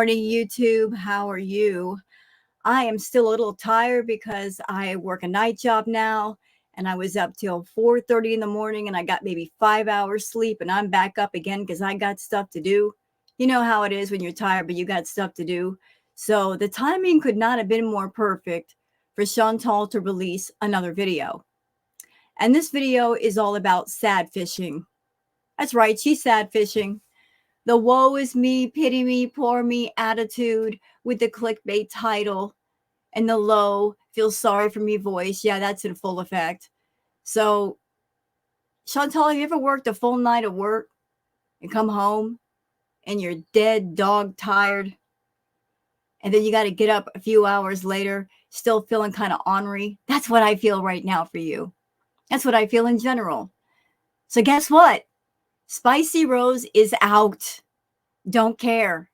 morning, YouTube. How are you? I am still a little tired because I work a night job now and I was up till 4:30 in the morning and I got maybe 5 hours sleep and I'm back up again because I got stuff to do. You know how it is when you're tired, but you got stuff to do. So the timing could not have been more perfect for Chantal to release another video. And this video is all about sad fishing. That's right, she's sad fishing. The woe is me, pity me, poor me attitude with the clickbait title and the low, feel sorry for me voice. Yeah, that's in full effect. So, Chantal, have you ever worked a full night of work and come home and you're dead dog tired? And then you got to get up a few hours later, still feeling kind of ornery? That's what I feel right now for you. That's what I feel in general. So, guess what? Spicy Rose is out. Don't care.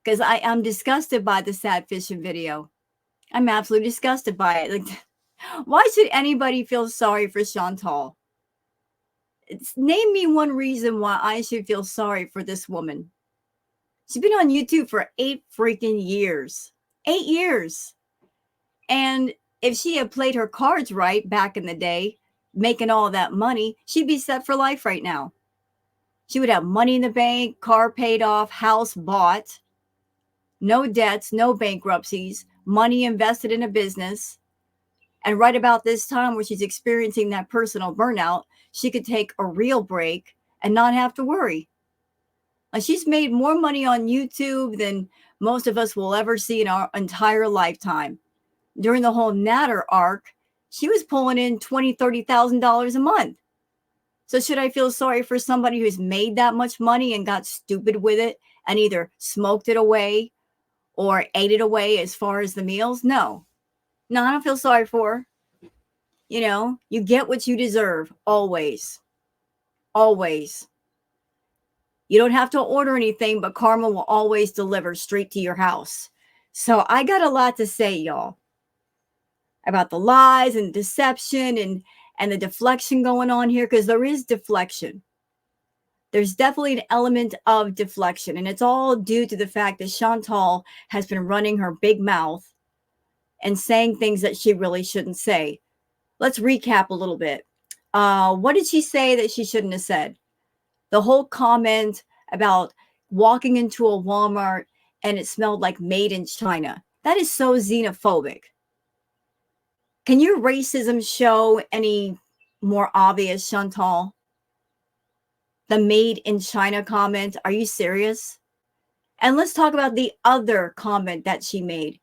Because I am disgusted by the sad fishing video. I'm absolutely disgusted by it. Like, why should anybody feel sorry for Chantal? Name me one reason why I should feel sorry for this woman. She's been on YouTube for 8 freaking years. 8 years. And if she had played her cards right back in the day, making all that money, she'd be set for life right now. She would have money in the bank, car paid off, house bought, no debts, no bankruptcies, money invested in a business. And right about this time where she's experiencing that personal burnout, she could take a real break and not have to worry. Like, she's made more money on YouTube than most of us will ever see in our entire lifetime. During the whole Natter arc, she was pulling in $20,000, $30,000 a month. So should I feel sorry for somebody who's made that much money and got stupid with it and either smoked it away or ate it away as far as the meals? No, I don't feel sorry for her. You know, you get what you deserve, always. Always. You don't have to order anything, but karma will always deliver straight to your house. So I got a lot to say, y'all, about the lies and deception and the deflection going on here, because there is deflection. There's definitely an element of deflection, and it's all due to the fact that Chantal has been running her big mouth and saying things that she really shouldn't say. Let's recap a little bit. What did she say that she shouldn't have said? The whole comment about walking into a Walmart and it smelled like made in China. That is so xenophobic. Can your racism show any more obvious, Chantal? The made in China comment. Are you serious? And let's talk about the other comment that she made,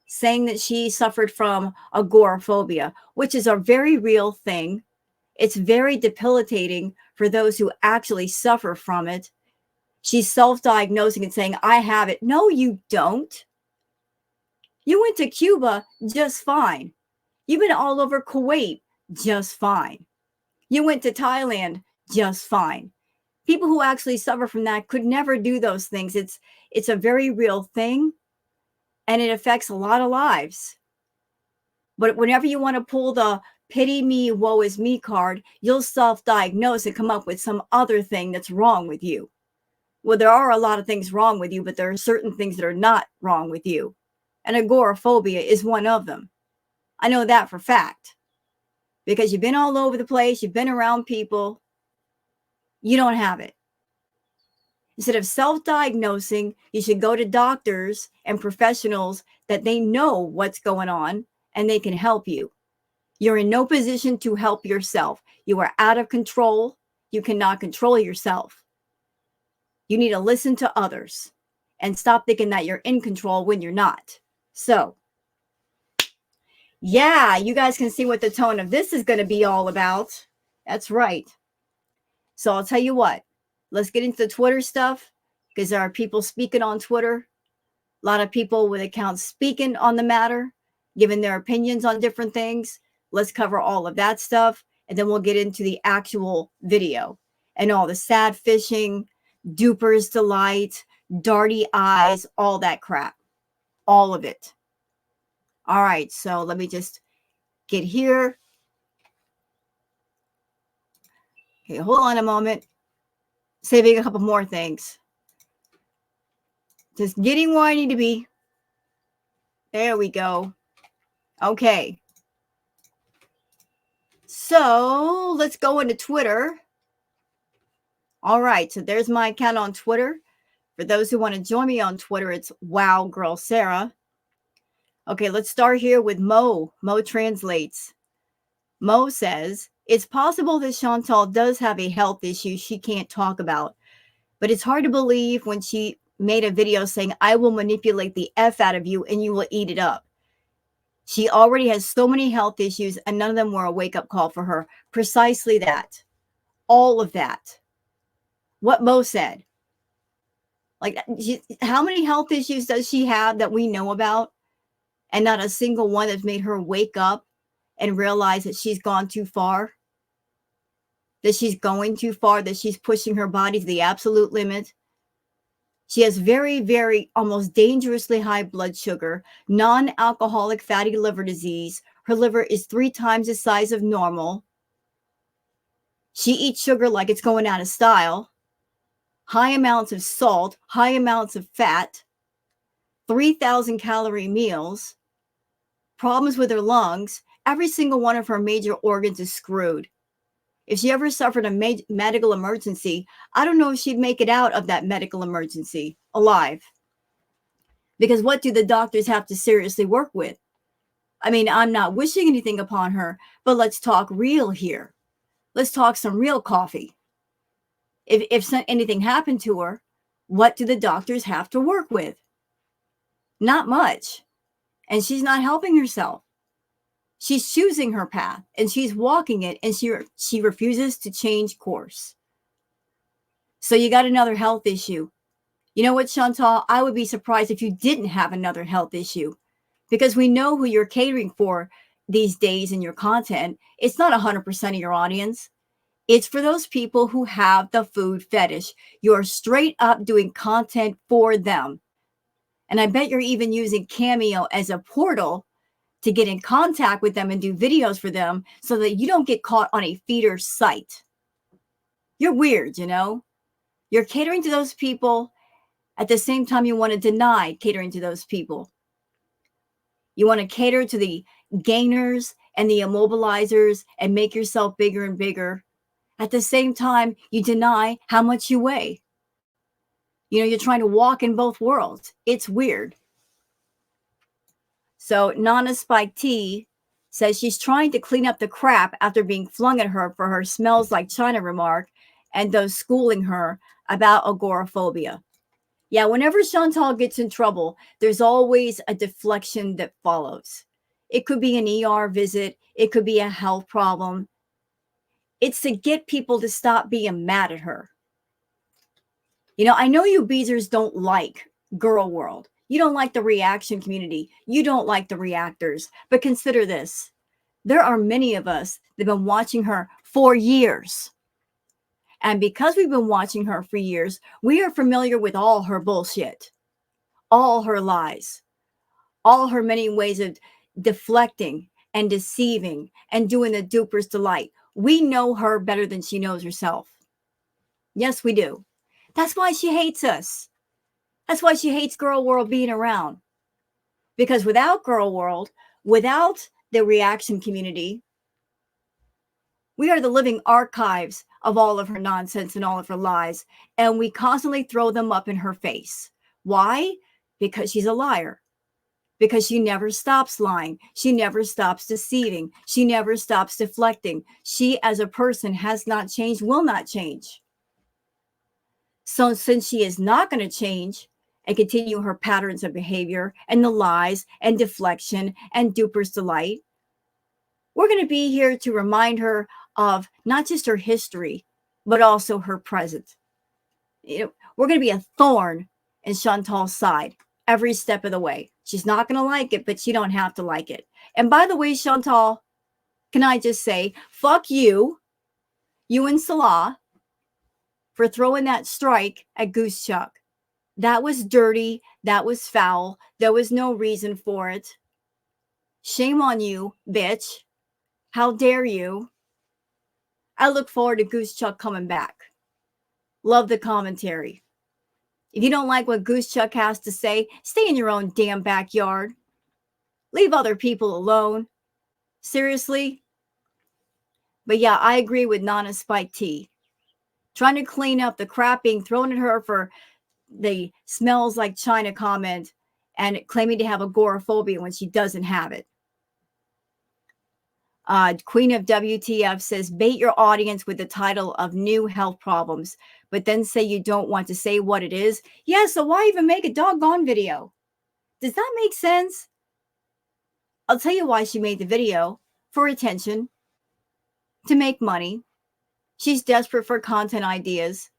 saying that she suffered from agoraphobia, which is a very real thing. It's very debilitating for those who actually suffer from it. She's self-diagnosing and saying, I have it. No, you don't. You went to Cuba just fine. You've been all over Kuwait just fine. You went to Thailand just fine. People who actually suffer from that could never do those things. It's a very real thing, and it affects a lot of lives. But whenever you want to pull the pity me, woe is me card, you'll self-diagnose and come up with some other thing that's wrong with you. Well, there are a lot of things wrong with you, but there are certain things that are not wrong with you. And agoraphobia is one of them. I know that for fact. Because you've been all over the place, you've been around people, you don't have it. Instead of self-diagnosing, you should go to doctors and professionals that they know what's going on and they can help you. You're in no position to help yourself. You are out of control. You cannot control yourself. You need to listen to others and stop thinking that you're in control when you're not. So, yeah, you guys can see what the tone of this is going to be all about. That's right. So I'll tell you what, let's get into the Twitter stuff, because there are people speaking on Twitter. A lot of people with accounts speaking on the matter, giving their opinions on different things. Let's cover all of that stuff. And then we'll get into the actual video and all the sad fishing, Dupers delight, darty eyes, all that crap. All of it. All right, so let me just get here. Okay, hold on a moment. Saving a couple more things. Just getting where I need to be. There we go. Okay. So let's go into Twitter. All right. So there's my account on Twitter. For those who want to join me on Twitter, it's Wow Girl Sarah. Okay, let's start here with Mo. Mo translates. Mo says, it's possible that Chantal does have a health issue she can't talk about, but it's hard to believe when she made a video saying, I will manipulate the F out of you and you will eat it up. She already has so many health issues and none of them were a wake-up call for her. Precisely that. All of that. What Mo said. Like, how many health issues does she have that we know about? And not a single one that's made her wake up and realize that she's gone too far, that she's going too far, that she's pushing her body to the absolute limit. She has very, very almost dangerously high blood sugar, non-alcoholic fatty liver disease. Her liver is 3 times the size of normal. She eats sugar like it's going out of style. High amounts of salt, high amounts of fat, 3,000 calorie meals, problems with her lungs. Every single one of her major organs is screwed. If she ever suffered a medical emergency, I don't know if she'd make it out of that medical emergency alive. Because what do the doctors have to seriously work with? I mean, I'm not wishing anything upon her, but let's talk real here. Let's talk some real coffee. If anything happened to her, what do the doctors have to work with? Not much. And she's not helping herself. She's choosing her path and she's walking it, and she refuses to change course. So you got another health issue. You know what, Chantal? I would be surprised if you didn't have another health issue, because we know who you're catering for these days in your content. It's not 100% of your audience. It's for those people who have the food fetish. You're straight up doing content for them. And I bet you're even using Cameo as a portal to get in contact with them and do videos for them so that you don't get caught on a feeder site. You're weird, you know? You're catering to those people. At the same time, you want to deny catering to those people. You want to cater to the gainers and the immobilizers and make yourself bigger and bigger. At the same time, you deny how much you weigh. You know, you're trying to walk in both worlds. It's weird. So Nana Spike T says she's trying to clean up the crap after being flung at her for her smells like China remark and those schooling her about agoraphobia. Yeah, whenever Chantal gets in trouble, there's always a deflection that follows. It could be an ER visit. It could be a health problem. It's to get people to stop being mad at her. You know, I know you Beezers don't like Girl World. You don't like the reaction community. You don't like the reactors. But consider this. There are many of us that have been watching her for years. And because we've been watching her for years, we are familiar with all her bullshit, all her lies, all her many ways of deflecting and deceiving and doing the Duper's delight. We know her better than she knows herself. Yes, we do. That's why she hates us. That's why she hates Girl World being around. Because without Girl World, without the reaction community, we are the living archives of all of her nonsense and all of her lies. And we constantly throw them up in her face. Why? Because she's a liar. Because she never stops lying. She never stops deceiving. She never stops deflecting. She as a person has not changed, will not change. So since she is not going to change and continue her patterns of behavior and the lies and deflection and Duper's delight, we're going to be here to remind her of not just her history, but also her present. You know, we're going to be a thorn in Chantal's side every step of the way. She's not going to like it, but she don't have to like it. And by the way, Chantal, can I just say, fuck you and Salah, for throwing that strike at Goose Chuck. That was dirty. That was foul. There was no reason for it. Shame on you, bitch. How dare you? I look forward to Goose Chuck coming back. Love the commentary. If you don't like what Goose Chuck has to say, stay in your own damn backyard. Leave other people alone. Seriously? But yeah, I agree with Nana Spike T. Trying to clean up the crap being thrown at her for the smells like China comment and claiming to have agoraphobia when she doesn't have it. Queen of WTF says, bait your audience with the title of new health problems, but then say you don't want to say what it is. Yeah, so why even make a doggone video? Does that make sense? I'll tell you why she made the video. For attention. To make money. She's desperate for content ideas.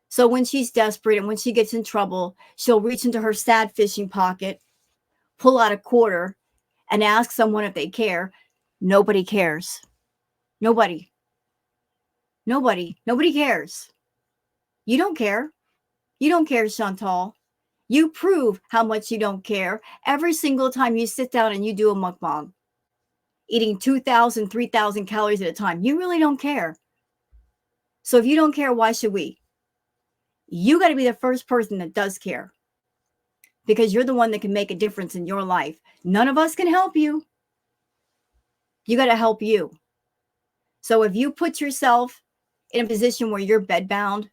So when she's desperate and when she gets in trouble, she'll reach into her Sadfishing pocket, pull out a quarter, and ask someone if they care. Nobody cares. Nobody cares. You don't care. You don't care, Chantal. You prove how much you don't care every single time you sit down and you do a mukbang, eating 2,000, 3,000 calories at a time. You really don't care. So if you don't care, why should we? You got to be the first person that does care, because you're the one that can make a difference in your life. None of us can help you. You got to help you. So if you put yourself in a position where you're bedbound,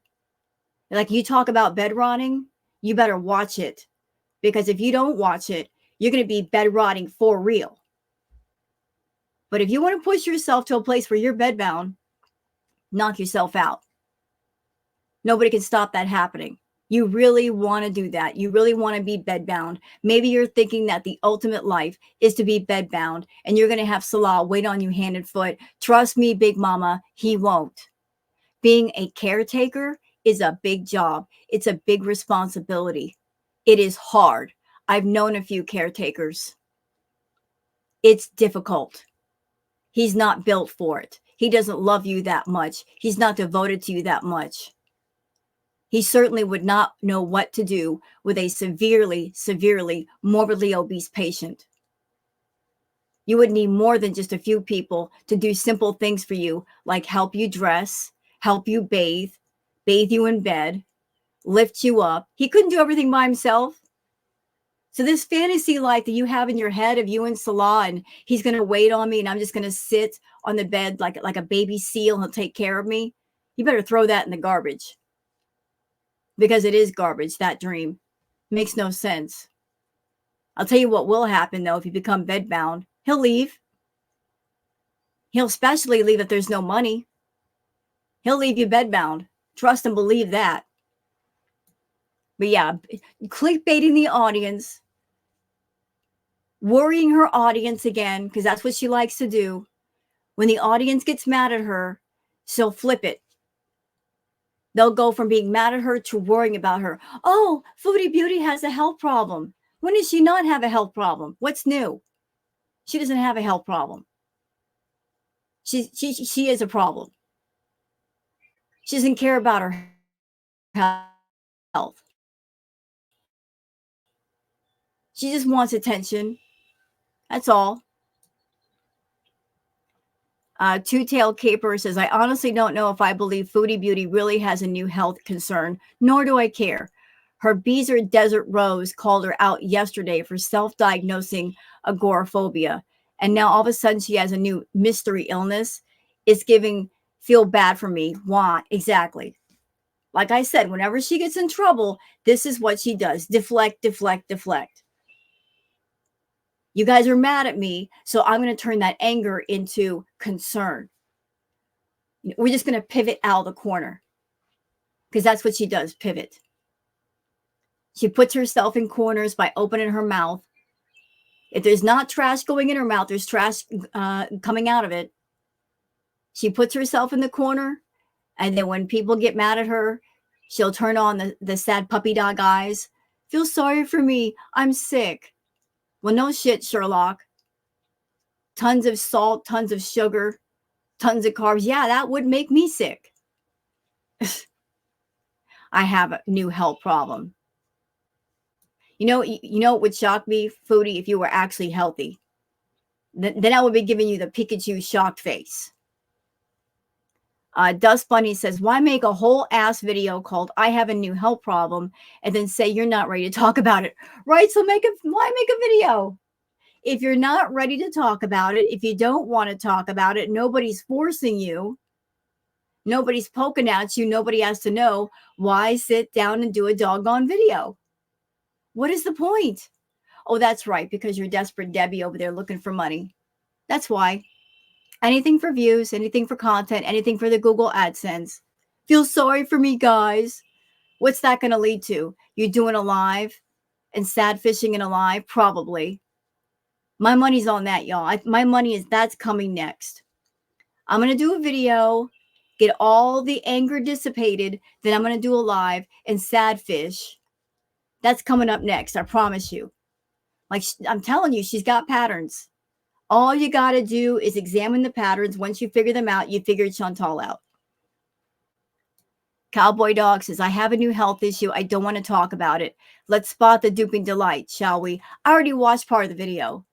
like you talk about bed rotting, you better watch it. Because if you don't watch it, you're going to be bed rotting for real. But if you want to push yourself to a place where you're bedbound, knock yourself out. Nobody can stop that happening. You really want to do that. You really want to be bedbound. Maybe you're thinking that the ultimate life is to be bedbound and you're going to have Salah wait on you hand and foot. Trust me, Big Mama, he won't. Being a caretaker is a big job. It's a big responsibility. It is hard. I've known a few caretakers. It's difficult. He's not built for it. He doesn't love you that much. He's not devoted to you that much. He certainly would not know what to do with a severely, morbidly obese patient. You would need more than just a few people to do simple things for you, like help you dress, help you bathe you in bed, lift you up. He couldn't do everything by himself. So this fantasy life that you have in your head of you and Salah, and he's going to wait on me and I'm just going to sit on the bed like a baby seal and he'll take care of me, you better throw that in the garbage. Because it is garbage, that dream. Makes no sense. I'll tell you what will happen, though, if you become bedbound. He'll leave. He'll especially leave if there's no money. He'll leave you bedbound. Trust and believe that. But yeah, clickbaiting the audience, worrying her audience again, because that's what she likes to do. When the audience gets mad at her, she'll flip it. They'll go from being mad at her to worrying about her. Oh, Foodie Beauty has a health problem. When does she not have a health problem? What's new? She doesn't have a health problem. She is a problem. She doesn't care about her health. She just wants attention. That's all. Two-Tailed Caper says, I honestly don't know if I believe Foodie Beauty really has a new health concern, nor do I care. Her Beezer Desert Rose called her out yesterday for self-diagnosing agoraphobia. And now all of a sudden she has a new mystery illness. It's feel bad for me. Why? Exactly. Like I said, whenever she gets in trouble, this is what she does. Deflect, deflect, deflect. You guys are mad at me, so I'm going to turn that anger into concern. We're just going to pivot out of the corner because that's what she does, pivot. She puts herself in corners by opening her mouth. If there's not trash going in her mouth, there's trash coming out of it. She puts herself in the corner, and then when people get mad at her, she'll turn on the sad puppy dog eyes. Feel sorry for me. I'm sick. Well, no shit, Sherlock. Tons of salt, tons of sugar, tons of carbs. Yeah, that would make me sick. I have a new health problem. You know what would shock me, Foodie, if you were actually healthy? Then I would be giving you the Pikachu shocked face. Dust Bunny says, why make a whole ass video called I have a new health problem and then say you're not ready to talk about it? Right? So why make a video? If you're not ready to talk about it, if you don't want to talk about it, nobody's forcing you. Nobody's poking at you. Nobody has to know. Why sit down and do a doggone video? What is the point? Oh, that's right, because you're desperate Debbie over there looking for money. That's why. Anything for views, anything for content, anything for the Google AdSense. Feel sorry for me, guys. What's that going to lead to? You doing a live and sad fishing in a live? Probably. My money's on that, y'all. My money is that's coming next. I'm going to do a video, get all the anger dissipated. Then I'm going to do a live and sad fish. That's coming up next. I promise you. Like I'm telling you, she's got patterns. All you got to do is examine the patterns. Once you figure them out, you figured Chantal out. Cowboy Dog says, I have a new health issue. I don't want to talk about it. Let's spot the duping delight, shall we? I already watched part of the video.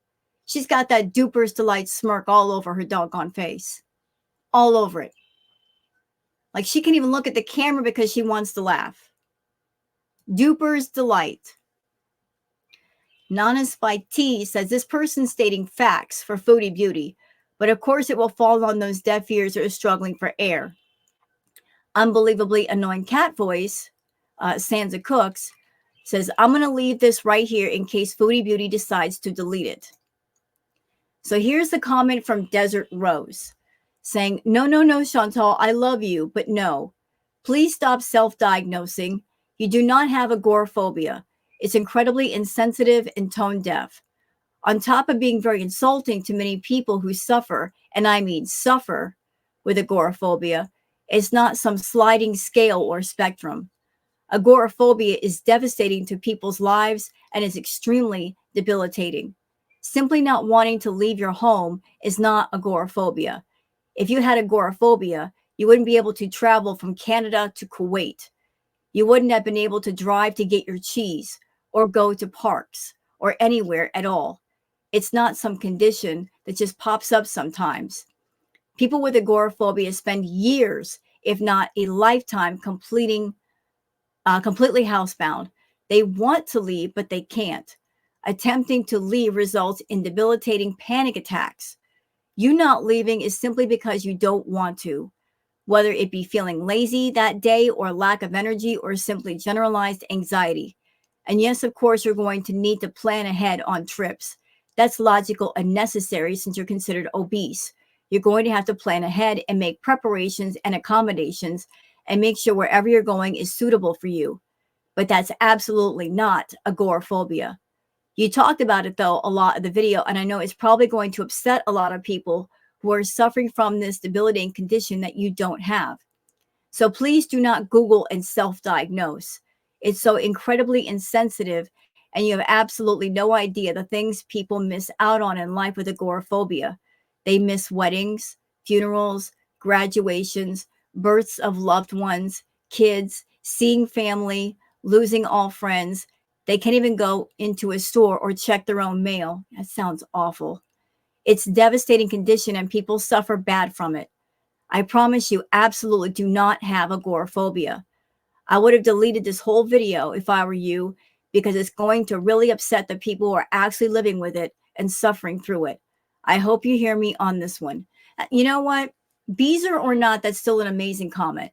She's got that Dupers delight smirk all over her doggone face. All over it. Like she can't even look at the camera because she wants to laugh. Dupers delight. Nana Spike T says, this person's stating facts for Foodie Beauty, but of course it will fall on those deaf ears that are struggling for air. Unbelievably annoying cat voice, Sansa Cooks, says, I'm going to leave this right here in case Foodie Beauty decides to delete it. So here's the comment from Desert Rose saying, no, Chantal, I love you, but no. Please stop self-diagnosing. You do not have agoraphobia. It's incredibly insensitive and tone deaf. On top of being very insulting to many people who suffer, and I mean suffer, with agoraphobia, it's not some sliding scale or spectrum. Agoraphobia is devastating to people's lives and is extremely debilitating. Simply not wanting to leave your home is not agoraphobia. If you had agoraphobia, you wouldn't be able to travel from Canada to Kuwait. You wouldn't have been able to drive to get your cheese or go to parks or anywhere at all. It's not some condition that just pops up sometimes. People with agoraphobia spend years, if not a lifetime, completely housebound. They want to leave, but they can't. Attempting to leave results in debilitating panic attacks. You not leaving is simply because you don't want to, whether it be feeling lazy that day or lack of energy or simply generalized anxiety. And yes, of course, you're going to need to plan ahead on trips. That's logical and necessary since you're considered obese. You're going to have to plan ahead and make preparations and accommodations and make sure wherever you're going is suitable for you. But that's absolutely not agoraphobia. You talked about it, though, a lot of the video, and I know it's probably going to upset a lot of people who are suffering from this debilitating condition that you don't have. So please do not Google and self-diagnose. It's so incredibly insensitive, and you have absolutely no idea the things people miss out on in life with agoraphobia. They miss weddings, funerals, graduations, births of loved ones, kids, seeing family, losing all friends. They can't even go into a store or check their own mail. That sounds awful. It's a devastating condition and people suffer bad from it. I promise you absolutely do not have agoraphobia. I would have deleted this whole video if I were you because it's going to really upset the people who are actually living with it and suffering through it. I hope you hear me on this one. You know what? Beezer or not, that's still an amazing comment.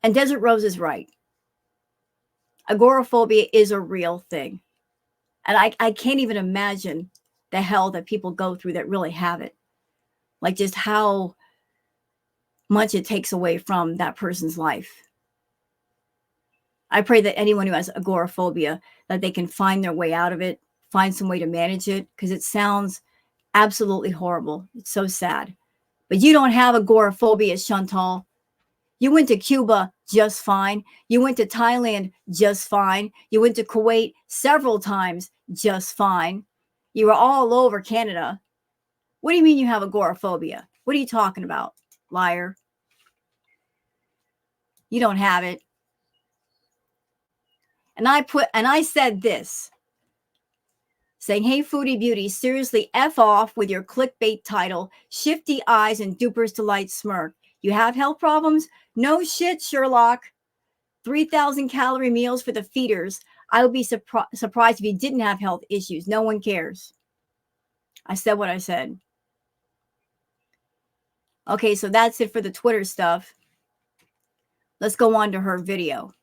And Desert Rose is right. Agoraphobia is a real thing. And I can't even imagine the hell that people go through that really have it. Like just how much it takes away from that person's life. I pray that anyone who has agoraphobia, that they can find their way out of it, find some way to manage it, because it sounds absolutely horrible. It's so sad. But you don't have agoraphobia, Chantal. You went to Cuba just fine. You went to Thailand just fine. You went to Kuwait several times just fine. You were all over Canada. What do you mean you have agoraphobia? What are you talking about, liar? You don't have it. And I said this. saying, hey, Foodie Beauty, seriously, F off with your clickbait title, shifty eyes and Dupers delight smirk. You have health problems? No shit, Sherlock. 3,000 calorie meals for the feeders. I would be surprised if you didn't have health issues. No one cares. I said what I said. Okay, so that's it for the Twitter stuff. Let's go on to her video.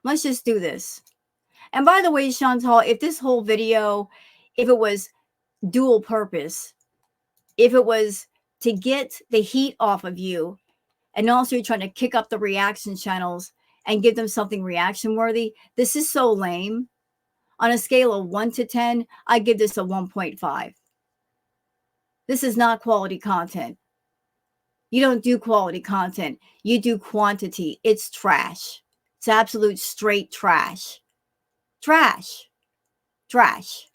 Let's just do this. And by the way, Chantal, if this whole video, if it was dual purpose, if it was to get the heat off of you, and also you're trying to kick up the reaction channels and give them something reaction worthy, this is so lame. On a scale of 1 to 10, I give this a 1.5. This is not quality content. You don't do quality content. You do quantity. It's trash. It's absolute straight trash. Trash. Trash.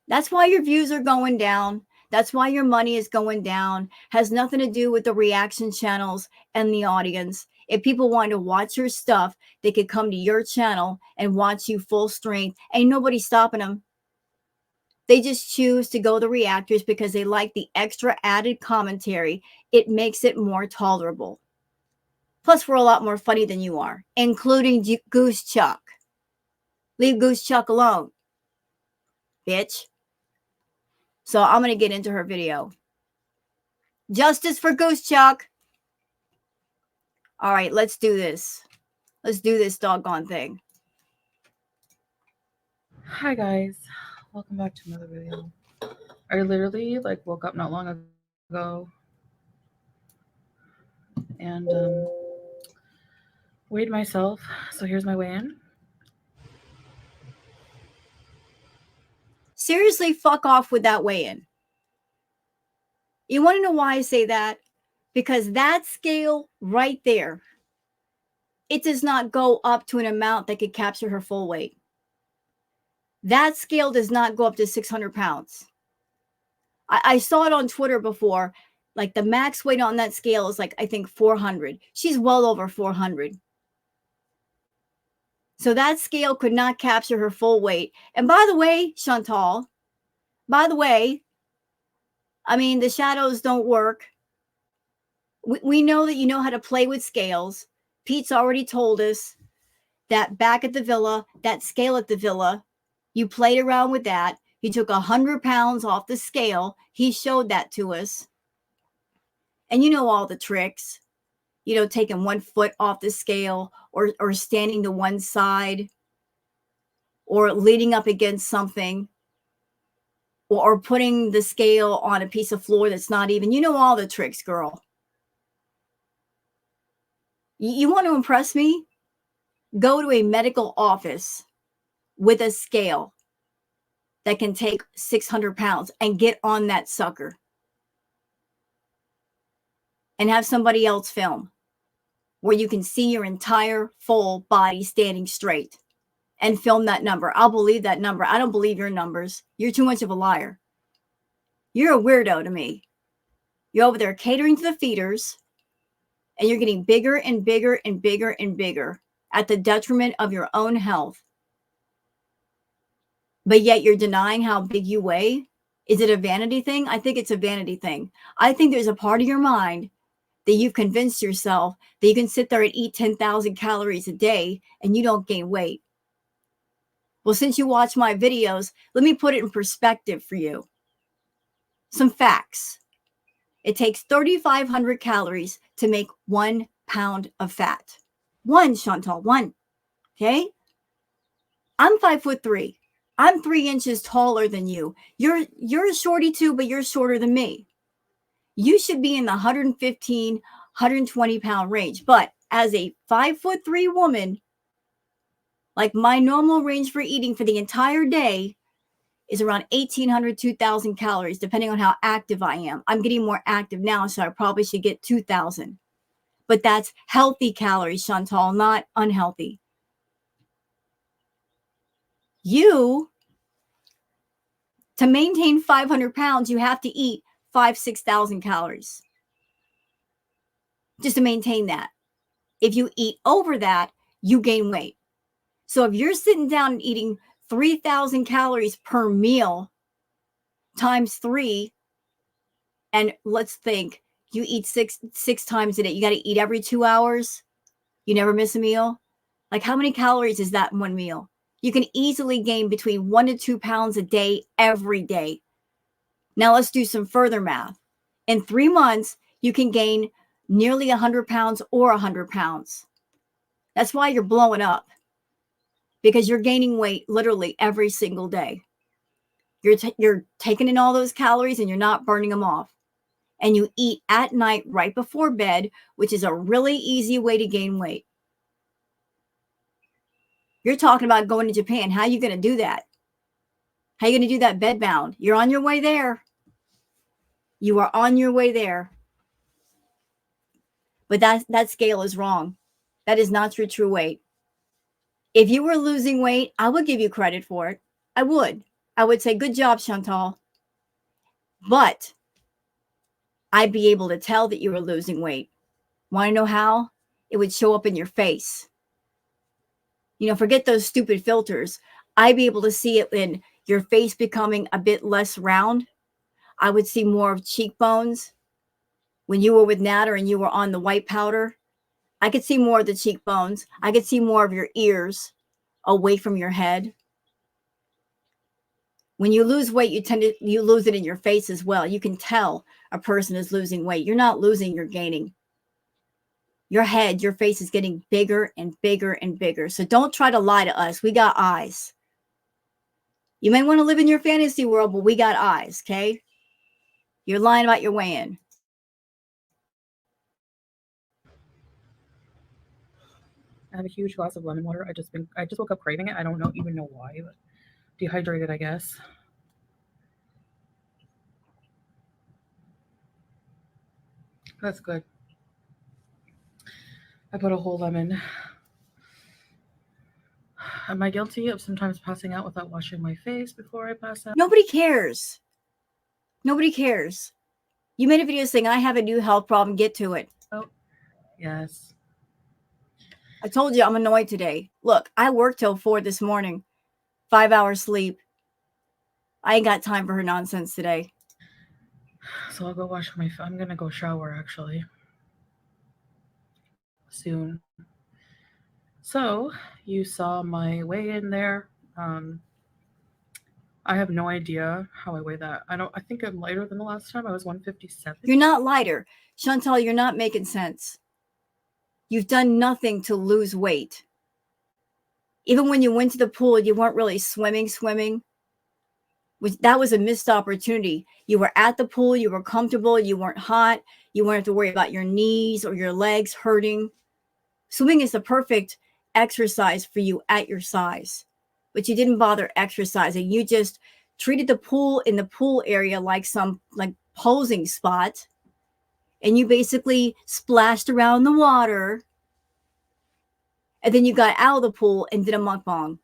That's why your views are going down. That's why your money is going down. Has nothing to do with the reaction channels and the audience. If people want to watch your stuff, they could come to your channel and watch you full strength. Ain't nobody stopping them. They just choose to go the reactors because they like the extra added commentary. It makes it more tolerable. Plus, we're a lot more funny than you are, including Goose Chuck. Leave Goose Chuck alone, bitch. So I'm going to get into her video. Justice for Goose Chuck. All right, let's do this. Let's do this doggone thing. Hi guys, welcome back to another video. I literally woke up not long ago and weighed myself. So here's my weigh-in. Seriously, fuck off with that weigh-in. You want to know why I say that? Because that scale right there, it does not go up to an amount that could capture her full weight. That scale does not go up to 600 pounds. I saw it on Twitter before. Like the max weight on that scale is I think 400. She's well over 400. So that scale could not capture her full weight. And by the way, Chantal, the shadows don't work. We know that you know how to play with scales. Pete's already told us that back at the villa, that scale at the villa, you played around with that. He took 100 pounds off the scale. He showed that to us. And you know all the tricks. You know, taking 1 foot off the scale or standing to one side or leaning up against something or putting the scale on a piece of floor that's not even. You know all the tricks, girl. You want to impress me? Go to a medical office with a scale that can take 600 pounds and get on that sucker. And have somebody else film where you can see your entire full body standing straight and film that number. I'll believe that number. I don't believe your numbers. You're too much of a liar. You're a weirdo to me. You're over there catering to the feeders and you're getting bigger and bigger and bigger and bigger at the detriment of your own health. But yet you're denying how big you weigh. Is it a vanity thing? I think it's a vanity thing. I think there's a part of your mind that you've convinced yourself that you can sit there and eat 10,000 calories a day and you don't gain weight. Well, since you watch my videos, let me put it in perspective for you. Some facts. It takes 3,500 calories to make 1 pound of fat. 1, Chantal, 1. Okay? I'm 5'3". I'm 3 inches taller than you. You're a shorty too, but you're shorter than me. You should be in the 115, 120 pound range. But as a 5'3" woman, my normal range for eating for the entire day is around 1,800, 2,000 calories, depending on how active I am. I'm getting more active now, so I probably should get 2,000. But that's healthy calories, Chantal, not unhealthy. To maintain 500 pounds, you have to eat 6,000 calories just to maintain that. If you eat over that, you gain weight. So if you're sitting down and eating 3,000 calories per meal times 3. And let's think, you eat six times a day. You got to eat every 2 hours. You never miss a meal. Like, how many calories is that in one meal? You can easily gain between 1 to 2 pounds a day every day. Now let's do some further math. In 3 months, you can gain nearly 100 pounds or 100 pounds. That's why you're blowing up, because you're gaining weight literally every single day. You're taking in all those calories and you're not burning them off. And you eat at night right before bed, which is a really easy way to gain weight. You're talking about going to Japan. How are you going to do that? How are you going to do that bed bound? You're on your way there. You are on your way there. But that scale is wrong. That is not your true weight. If you were losing weight, I would give you credit for it. I would. I would say, good job, Chantal. But I'd be able to tell that you were losing weight. Want to know how? It would show up in your face. Forget those stupid filters. I'd be able to see it in your face becoming a bit less round. I would see more of cheekbones. When you were with Natter and you were on the white powder, I could see more of the cheekbones. I could see more of your ears away from your head. When you lose weight, you lose it in your face as well. You can tell a person is losing weight. You're not losing, you're gaining. Your head, your face is getting bigger and bigger and bigger. So don't try to lie to us. We got eyes. You may want to live in your fantasy world, but we got eyes, okay? You're lying about your weigh-in. I have a huge glass of lemon water. I just woke up craving it. I don't even know why, but dehydrated, I guess. That's good. I put a whole lemon. Am I guilty of sometimes passing out without washing my face before I pass out? Nobody cares. Nobody cares. You made a video saying, I have a new health problem. Get to it. Oh, yes. I told you I'm annoyed today. Look, I worked till 4 this morning. 5 hours sleep. I ain't got time for her nonsense today. So I'll go wash my face. I'm going to go shower, actually. Soon. So, you saw my weigh-in there. I have no idea how I weigh that. I think I'm lighter than the last time. I was 157. You're not lighter. Chantal, you're not making sense. You've done nothing to lose weight. Even when you went to the pool, you weren't really swimming. That was a missed opportunity. You were at the pool, you were comfortable, you weren't hot, you wouldn't have to worry about your knees or your legs hurting. Swimming is the perfect exercise for you at your size. But you didn't bother exercising. You just treated the pool in the pool area like some posing spot. And you basically splashed around the water. And then you got out of the pool and did a mukbang.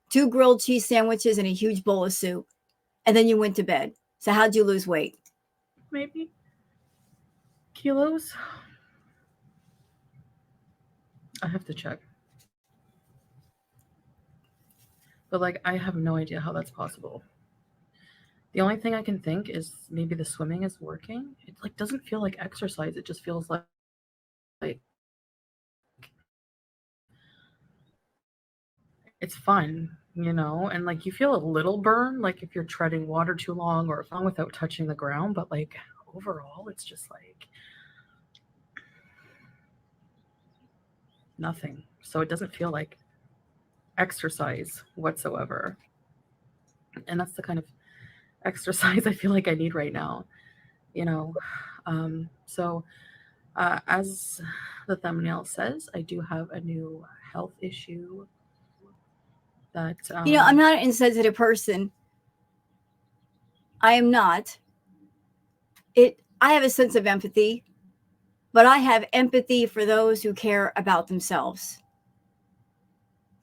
2 grilled cheese sandwiches and a huge bowl of soup. And then you went to bed. So how'd you lose weight? Maybe kilos. I have to check. But I have no idea how that's possible. The only thing I can think is maybe the swimming is working. It doesn't feel like exercise. It just feels like it's fun, and you feel a little burn, if you're treading water too long or long without touching the ground, but overall it's just nothing. So it doesn't feel like exercise whatsoever. And that's the kind of exercise I feel like I need right now, So as the thumbnail says, I do have a new health issue that I'm not an insensitive person. I am not. I have a sense of empathy, but I have empathy for those who care about themselves.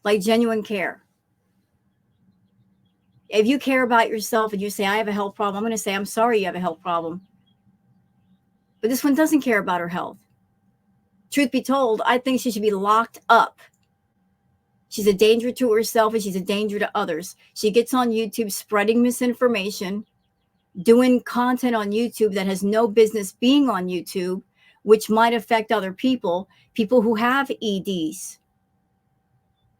Like genuine care. If you care about yourself and you say, I have a health problem, I'm going to say, I'm sorry you have a health problem. But this one doesn't care about her health. Truth be told, I think she should be locked up. She's a danger to herself and she's a danger to others. She gets on YouTube spreading misinformation, doing content on YouTube that has no business being on YouTube, which might affect other people, people who have EDs,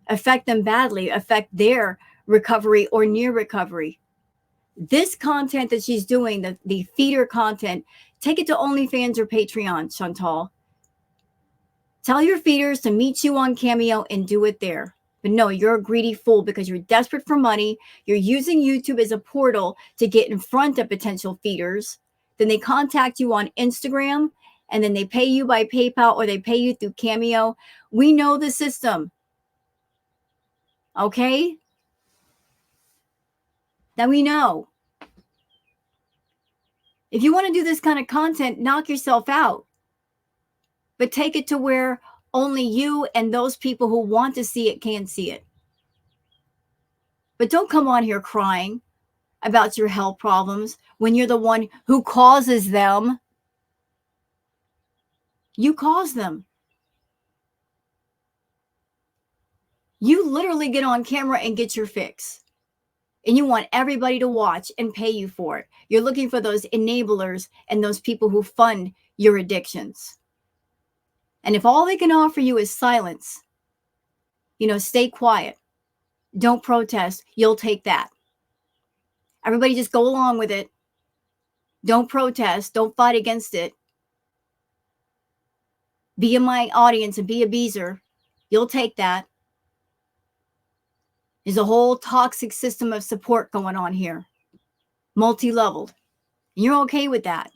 affect them badly, affect their recovery or near recovery. This content that she's doing, the feeder content, take it to OnlyFans or Patreon, Chantal. Tell your feeders to meet you on Cameo and do it there. But no, you're a greedy fool because you're desperate for money. You're using YouTube as a portal to get in front of potential feeders. Then they contact you on Instagram and then they pay you by PayPal or they pay you through Cameo. We know the system. Okay? That we know. If you want to do this kind of content, knock yourself out. But take it to where only you and those people who want to see it can see it. But don't come on here crying about your health problems when you're the one who causes them. You cause them. You literally get on camera and get your fix. And you want everybody to watch and pay you for it. You're looking for those enablers and those people who fund your addictions. And if all they can offer you is silence, stay quiet. Don't protest. You'll take that. Everybody just go along with it. Don't protest. Don't fight against it. Be in my audience and be a beezer. You'll take that. There's a whole toxic system of support going on here. Multi-leveled. And you're okay with that.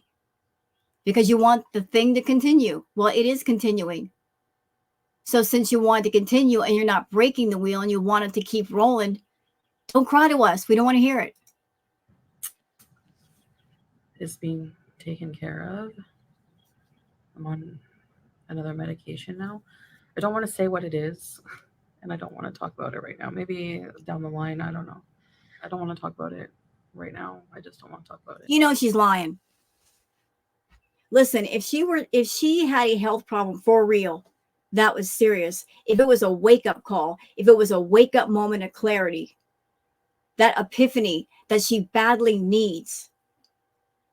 Because you want the thing to continue. Well, it is continuing. So since you want it to continue and you're not breaking the wheel and you want it to keep rolling, don't cry to us. We don't want to hear it. It's being taken care of. I'm on another medication now. I don't want to say what it is, and I don't want to talk about it right now. Maybe down the line, I don't know. I don't want to talk about it right now. I just don't want to talk about it. She's lying. Listen, if she had a health problem for real, that was serious. If it was a wake-up call, if it was a wake-up moment of clarity, that epiphany that she badly needs,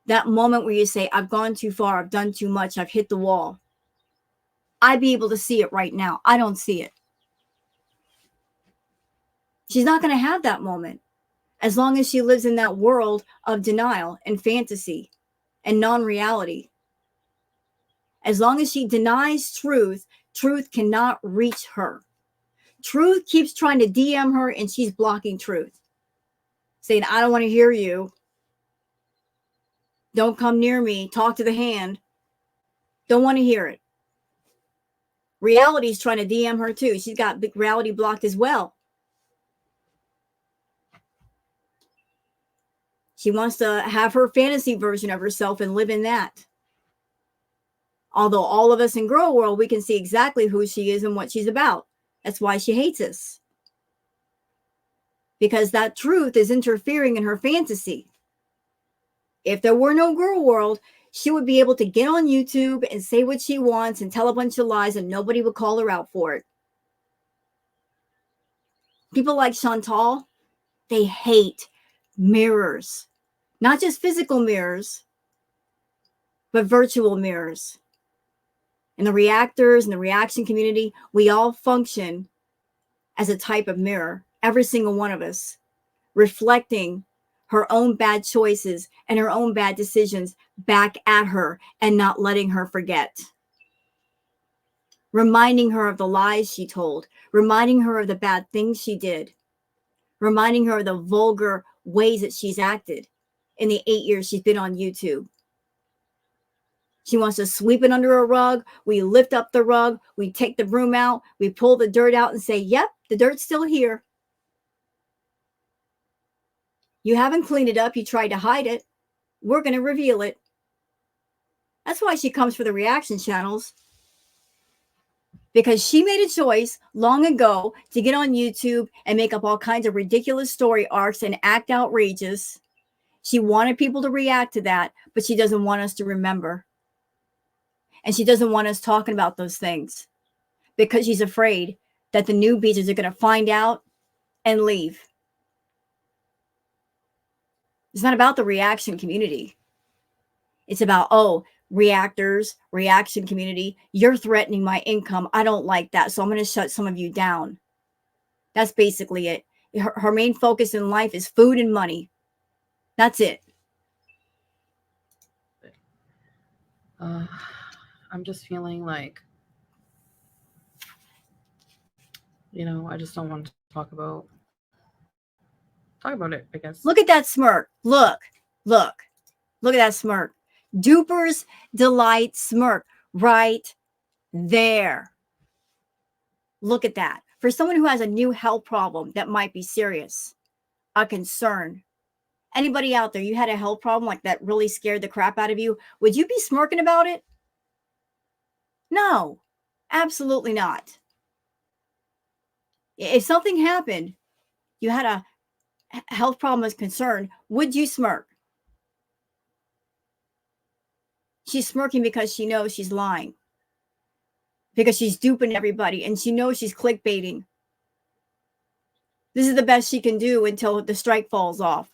that moment where you say, I've gone too far, I've done too much, I've hit the wall, I'd be able to see it right now. I don't see it. She's not going to have that moment as long as she lives in that world of denial and fantasy and non-reality. As long as she denies truth, truth cannot reach her. Truth keeps trying to DM her and she's blocking truth. Saying, I don't want to hear you. Don't come near me. Talk to the hand. Don't want to hear it. Reality's trying to DM her too. She's got reality blocked as well. She wants to have her fantasy version of herself and live in that. Although all of us in Girl World, we can see exactly who she is and what she's about. That's why she hates us. Because that truth is interfering in her fantasy. If there were no Girl World, she would be able to get on YouTube and say what she wants and tell a bunch of lies and nobody would call her out for it. People like Chantal, they hate mirrors. Not just physical mirrors, but virtual mirrors. And the reactors and the reaction community, we all function as a type of mirror, every single one of us, reflecting her own bad choices and her own bad decisions back at her and not letting her forget. Reminding her of the lies she told, reminding her of the bad things she did, reminding her of the vulgar ways that she's acted in the 8 years she's been on YouTube. She wants to sweep it under a rug. We lift up the rug. We take the broom out. We pull the dirt out and say, yep, the dirt's still here. You haven't cleaned it up. You tried to hide it. We're going to reveal it. That's why she comes for the reaction channels. Because she made a choice long ago to get on YouTube and make up all kinds of ridiculous story arcs and act outrageous. She wanted people to react to that, but she doesn't want us to remember. And she doesn't want us talking about those things because she's afraid that the newbies are going to find out and leave. It's not about the reaction community. It's about, oh, reactors, reaction community, you're threatening my income. I don't like that. So I'm going to shut some of you down. That's basically it. Her main focus in life is food and money. That's it. I'm just feeling like, I just don't want to talk about it, I guess. Look at that smirk. Look at that smirk. Dupers delight smirk right there. Look at that. For someone who has a new health problem that might be serious, a concern. Anybody out there, you had a health problem like that really scared the crap out of you, would you be smirking about it? No, absolutely not. If something happened, you had a health problem as concern, would you smirk? She's smirking because she knows she's lying, because she's duping everybody, and she knows she's clickbaiting. This is the best she can do until the strike falls off.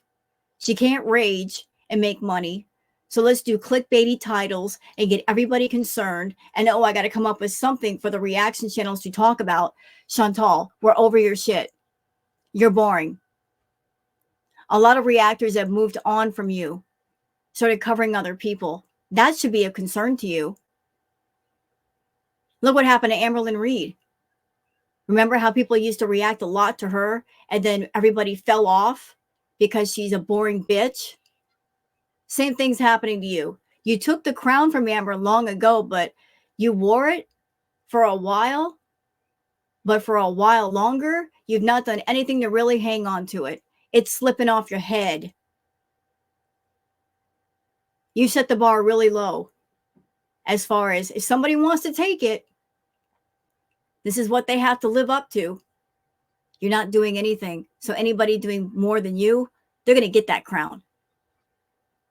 She can't rage and make money. So let's do clickbaity titles and get everybody concerned. And oh, I got to come up with something for the reaction channels to talk about. Chantal, we're over your shit. You're boring. A lot of reactors have moved on from you, started covering other people. That should be a concern to you. Look what happened to Amberlynn Reed. Remember how people used to react a lot to her and then everybody fell off because she's a boring bitch? Same thing's happening to you. You took the crown from Amber long ago, but you wore it for a while. But for a while longer, you've not done anything to really hang on to it. It's slipping off your head. You set the bar really low as far as if somebody wants to take it, this is what they have to live up to. You're not doing anything. So anybody doing more than you, they're going to get that crown.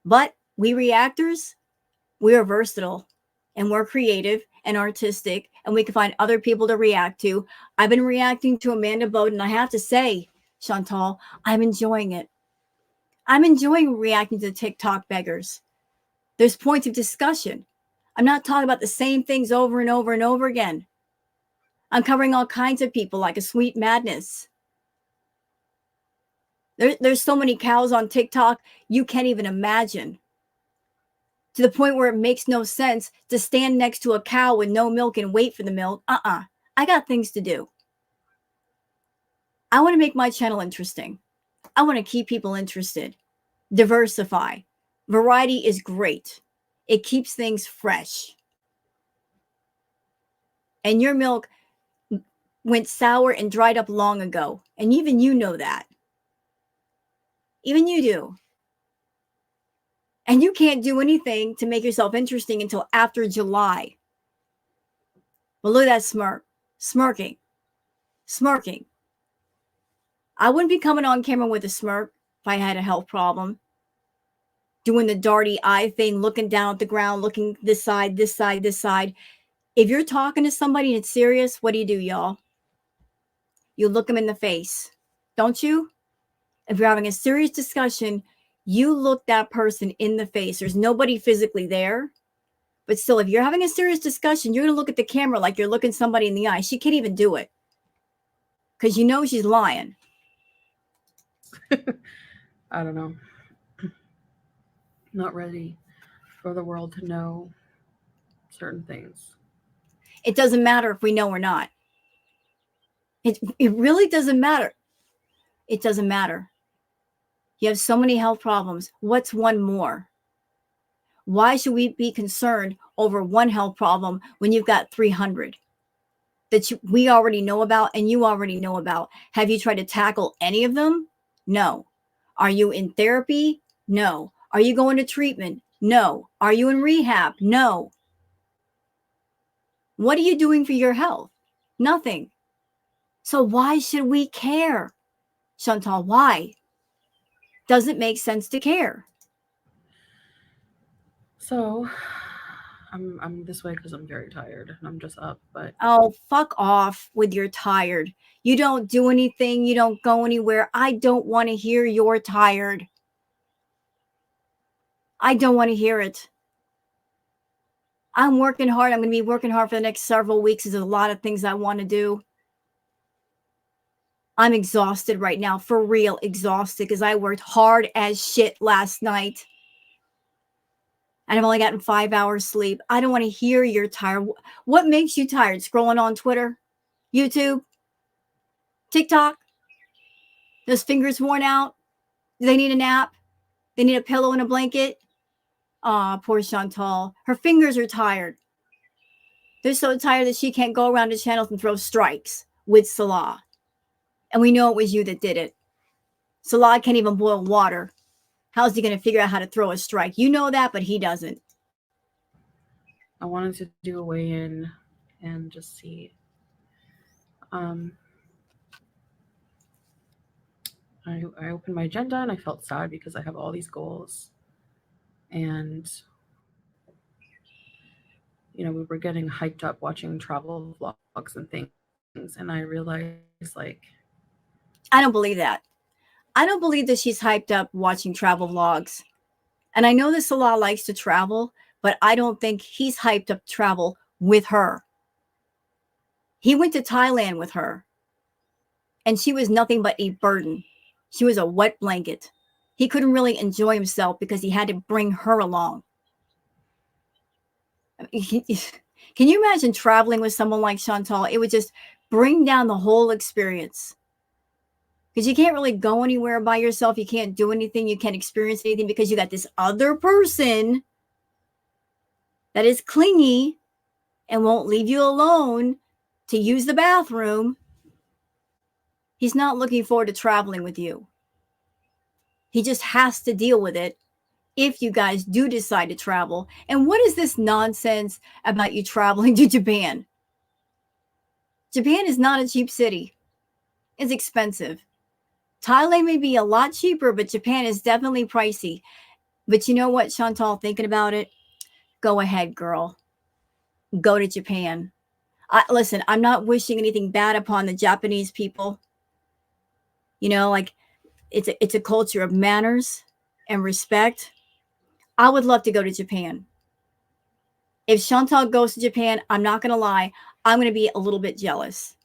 But we reactors, we are versatile and we're creative and artistic and we can find other people to react to. I've been reacting to Amanda Bowden. I have to say, Chantal, I'm enjoying it. I'm enjoying reacting to TikTok beggars. There's points of discussion. I'm not talking about the same things over and over and over again. I'm covering all kinds of people like a sweet madness. There's so many cows on TikTok, you can't even imagine. To the point where it makes no sense to stand next to a cow with no milk and wait for the milk. I got things to do. I want to make my channel interesting. I want to keep people interested. Diversify. Variety is great. It keeps things fresh. And your milk went sour and dried up long ago. And even you know that. Even you do. And you can't do anything to make yourself interesting until after July. But look at that smirk. Smirking. I wouldn't be coming on camera with a smirk if I had a health problem. Doing the darty eye thing, looking down at the ground, looking this side. If you're talking to somebody and it's serious, what do, y'all? You look them in the face, don't you? If you're having a serious discussion, you look that person in the face. There's nobody physically there. But still, if you're having a serious discussion, you're going to look at the camera like you're looking somebody in the eye. She can't even do it because you know she's lying. I don't know. Not ready for the world to know certain things. It doesn't matter if we know or not. It really doesn't matter. It doesn't matter. You have so many health problems. What's one more? Why should we be concerned over one health problem when you've got 300 that we already know about and you already know about? Have you tried to tackle any of them? No. Are you in therapy? No. Are you going to treatment? No. Are you in rehab? No. What are you doing for your health? Nothing. So why should we care? Chantal, why? Doesn't make sense to care. So I'm this way because I'm very tired and I'm just up. But Oh, fuck off with your tired. You don't do anything. You don't go anywhere. I don't want to hear you're tired. I don't want to hear it. I'm working hard. I'm going to be working hard for the next several weeks. There's a lot of things I want to do. I'm exhausted right now, for real exhausted, because I worked hard as shit last night. And I've only gotten 5 hours sleep. I don't want to hear you're tired. What makes you tired? Scrolling on Twitter, YouTube, TikTok? Those fingers worn out? Do they need a nap? They need a pillow and a blanket? Aw, poor Chantal. Her fingers are tired. They're so tired that she can't go around the channels and throw strikes with Salah. And we know it was you that did it. Salah can't even boil water. How's he going to figure out how to throw a strike? You know that, but he doesn't. I wanted to do a weigh-in and just see. I opened my agenda and I felt sad because I have all these goals. And, you know, we were getting hyped up watching travel vlogs and things. And I realized, like, I don't believe that. I don't believe that she's hyped up watching travel vlogs. And I know that Salah likes to travel, but I don't think he's hyped up to travel with her. He went to Thailand with her, and she was nothing but a burden. She was a wet blanket. He couldn't really enjoy himself because he had to bring her along. Can you imagine traveling with someone like Chantal? It would just bring down the whole experience. Because you can't really go anywhere by yourself. You can't do anything. You can't experience anything because you got this other person that is clingy and won't leave you alone to use the bathroom. He's not looking forward to traveling with you. He just has to deal with it if you guys do decide to travel. And what is this nonsense about you traveling to Japan? Japan is not a cheap city. It's expensive. Thailand may be a lot cheaper, but Japan is definitely pricey. But you know what, Chantal, thinking about it, go ahead, girl. Go to Japan. Listen, I'm not wishing anything bad upon the Japanese people. You know, like it's a culture of manners and respect. I would love to go to Japan. If Chantal goes to Japan, I'm not going to lie, I'm going to be a little bit jealous.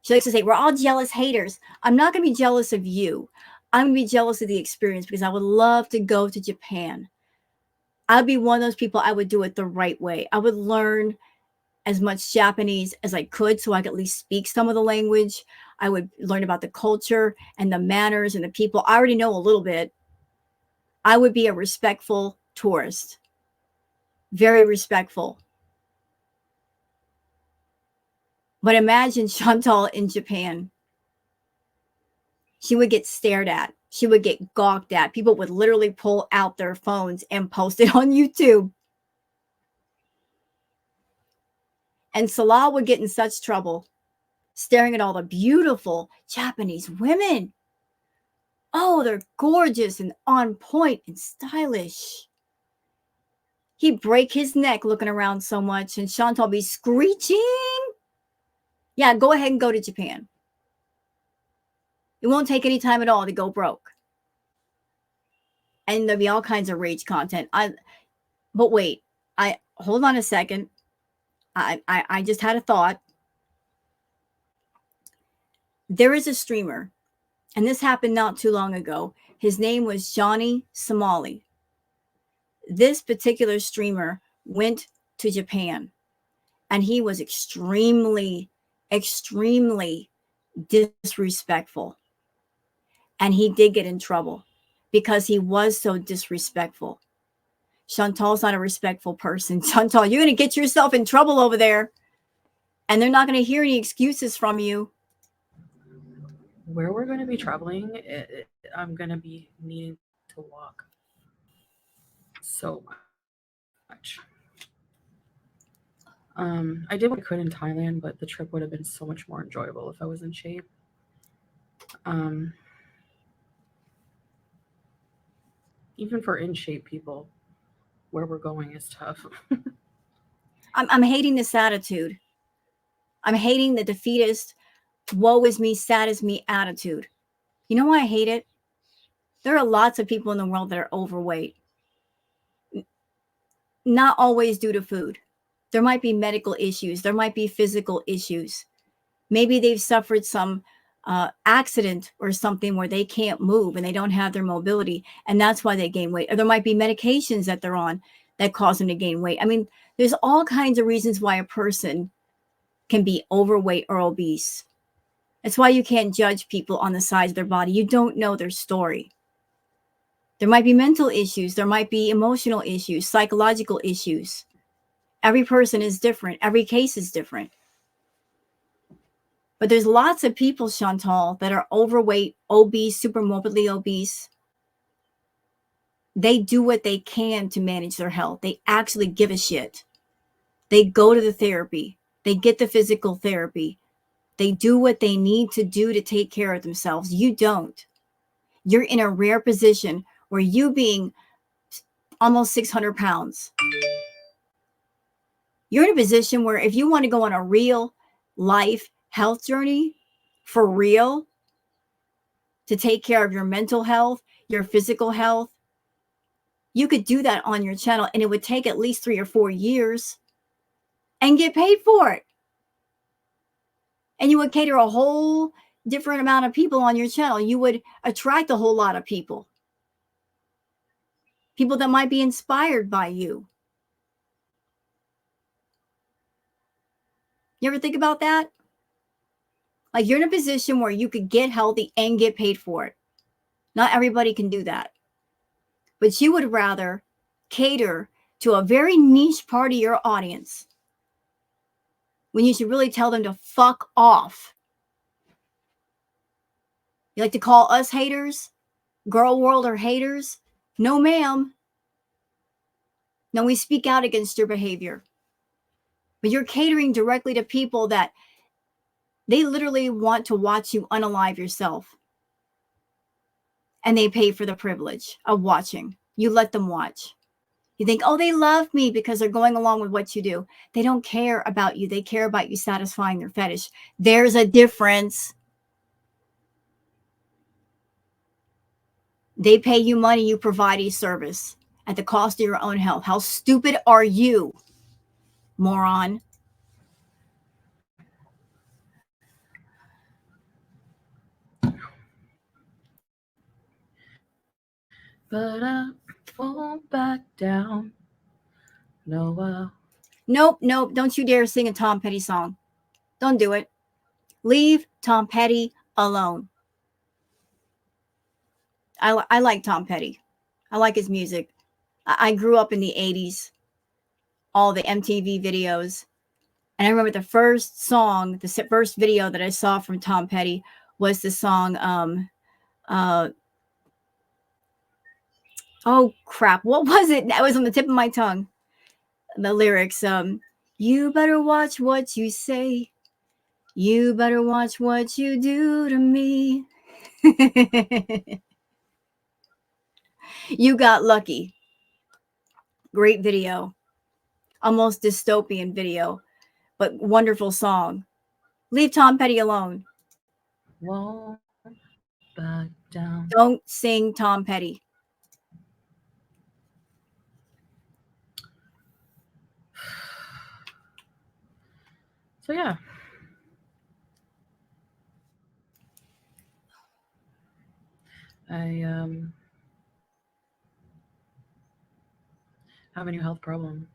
She likes to say, we're all jealous haters. I'm not going to be jealous of you. I'm going to be jealous of the experience because I would love to go to Japan. I'd be one of those people, I would do it the right way. I would learn as much Japanese as I could so I could at least speak some of the language. I would learn about the culture and the manners and the people. I already know a little bit. I would be a respectful tourist. Very respectful. But imagine Chantal in Japan. She would get stared at. She would get gawked at. People would literally pull out their phones and post it on YouTube. And Salah would get in such trouble staring at all the beautiful Japanese women. Oh, they're gorgeous and on point and stylish. He'd break his neck looking around so much, and Chantal be screeching. Yeah, go ahead and go to Japan. It won't take any time at all to go broke. And there'll be all kinds of rage content. But wait, hold on a second. I just had a thought. There is a streamer, and this happened not too long ago. His name was Johnny Somali. This particular streamer went to Japan, and he was extremely, extremely disrespectful. And he did get in trouble because he was so disrespectful. Chantal's not a respectful person. Chantal, you're going to get yourself in trouble over there. And they're not going to hear any excuses from you. where we're going to be traveling, I'm going to be needing to walk so much. I did what I could in Thailand, but the trip would have been so much more enjoyable if I was in shape. Um, Even for in shape people, where we're going is tough. I'm hating this attitude. I'm hating the defeatist, woe is me, sad is me attitude. You know why I hate it? There are lots of people in the world that are overweight. Not always due to food. There might be medical issues. There might be physical issues. Maybe they've suffered some accident or something where they can't move and they don't have their mobility, and that's why they gain weight. Or there might be medications that they're on that cause them to gain weight. I mean, there's all kinds of reasons why a person can be overweight or obese. That's why you can't judge people on the size of their body. You don't know their story. There might be mental issues. There might be emotional issues, psychological issues. Every person is different. Every case is different. But there's lots of people, Chantal, that are overweight, obese, super morbidly obese. They do what they can to manage their health. They actually give a shit. They go to the therapy. They get the physical therapy. They do what they need to do to take care of themselves. You don't. You're in a rare position where you being almost 600 pounds, you're in a position where if you want to go on a real life health journey for real, to take care of your mental health, your physical health, you could do that on your channel, and it would take at least 3 or 4 years and get paid for it. And you would cater a whole different amount of people on your channel. You would attract a whole lot of people that might be inspired by you. You ever think about that? Like, you're in a position where you could get healthy and get paid for it. Not everybody can do that. But you would rather cater to a very niche part of your audience when you should really tell them to fuck off. You like to call us haters? Girl world are haters? No, ma'am. No, we speak out against your behavior. But you're catering directly to people that they literally want to watch you unalive yourself. And they pay for the privilege of watching. You let them watch. You think, oh, they love me because they're going along with what you do. They don't care about you. They care about you satisfying their fetish. There's a difference. They pay you money, you provide a service at the cost of your own health. How stupid are you, moron? But I won't back down. No. Nope. Don't you dare sing a Tom Petty song. Don't do it. Leave Tom Petty alone. I like Tom Petty. I like his music. I grew up in the 80s, all the MTV videos. And I remember the first song, the first video that I saw from Tom Petty was the song, oh crap, what was it? That was on the tip of my tongue. The lyrics, you better watch what you say. You better watch what you do to me. You Got Lucky. Great video. Almost dystopian video, but wonderful song. Leave Tom Petty alone. Won't back down. Don't sing Tom Petty. So yeah. I have a new health problem.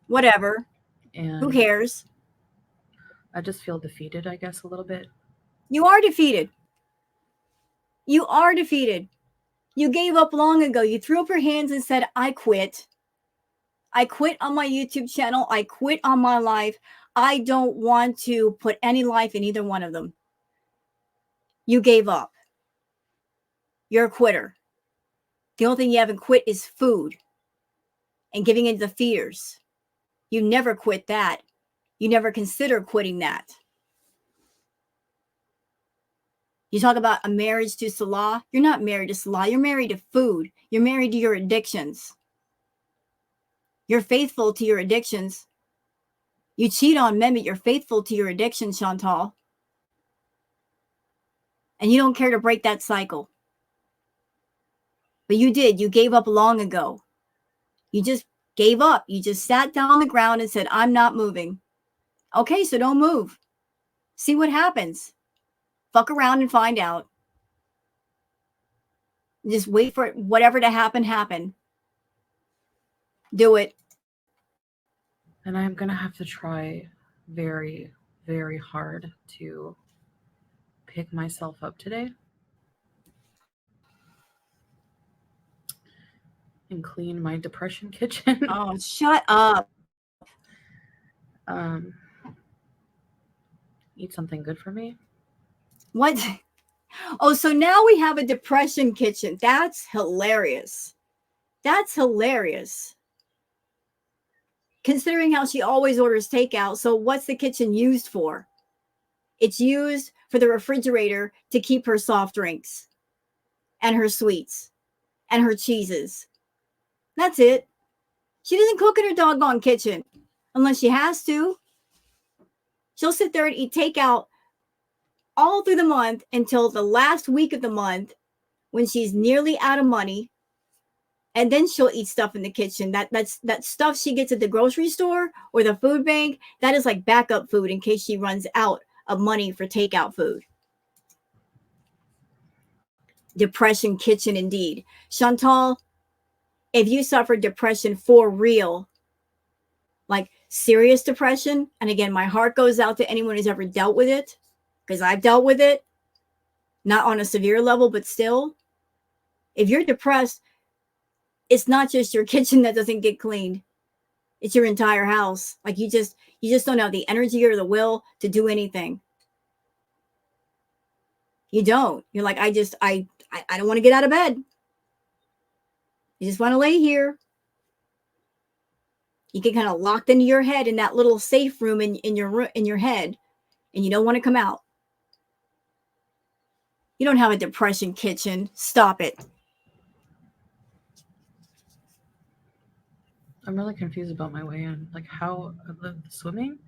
Whatever. And who cares? I just feel defeated, I guess, a little bit. You are defeated. You are defeated. You gave up long ago. You threw up your hands and said, I quit. I quit on my YouTube channel. I quit on my life. I don't want to put any life in either one of them. You gave up. You're a quitter. The only thing you haven't quit is food and giving into the fears. You never quit that. You never consider quitting that. You talk about a marriage to Salah. You're not married to Salah. You're married to food. You're married to your addictions. You're faithful to your addictions. You cheat on men, but you're faithful to your addiction, Chantal. And you don't care to break that cycle. But you did. You gave up long ago. You just gave up. You just sat down on the ground and said, I'm not moving. Okay, so don't move. See what happens. Fuck around and find out. Just wait for whatever to happen. Do it. And I'm going to have to try very, very hard to pick myself up today and clean my depression kitchen. Oh, shut up. Eat something good for me. What? Oh, so now we have a depression kitchen. That's hilarious. That's hilarious. Considering how she always orders takeout. So what's the kitchen used for? It's used for the refrigerator to keep her soft drinks and her sweets and her cheeses. That's it. She doesn't cook in her doggone kitchen unless she has to. She'll sit there and eat takeout all through the month until the last week of the month when she's nearly out of money. And then she'll eat stuff in the kitchen. That stuff she gets at the grocery store or the food bank, that is like backup food in case she runs out of money for takeout food. Depression kitchen indeed. Chantal, if you suffer depression for real, like serious depression, and again, my heart goes out to anyone who's ever dealt with it, because I've dealt with it, not on a severe level, but still, if you're depressed, it's not just your kitchen that doesn't get cleaned. It's your entire house. Like you just don't have the energy or the will to do anything. You don't. You're like, I don't want to get out of bed. You just want to lay here. You get kind of locked into your head in that little safe room in your head, and you don't want to come out. You don't have a depression kitchen. Stop it. I'm really confused about my weigh-in. Like how the swimming?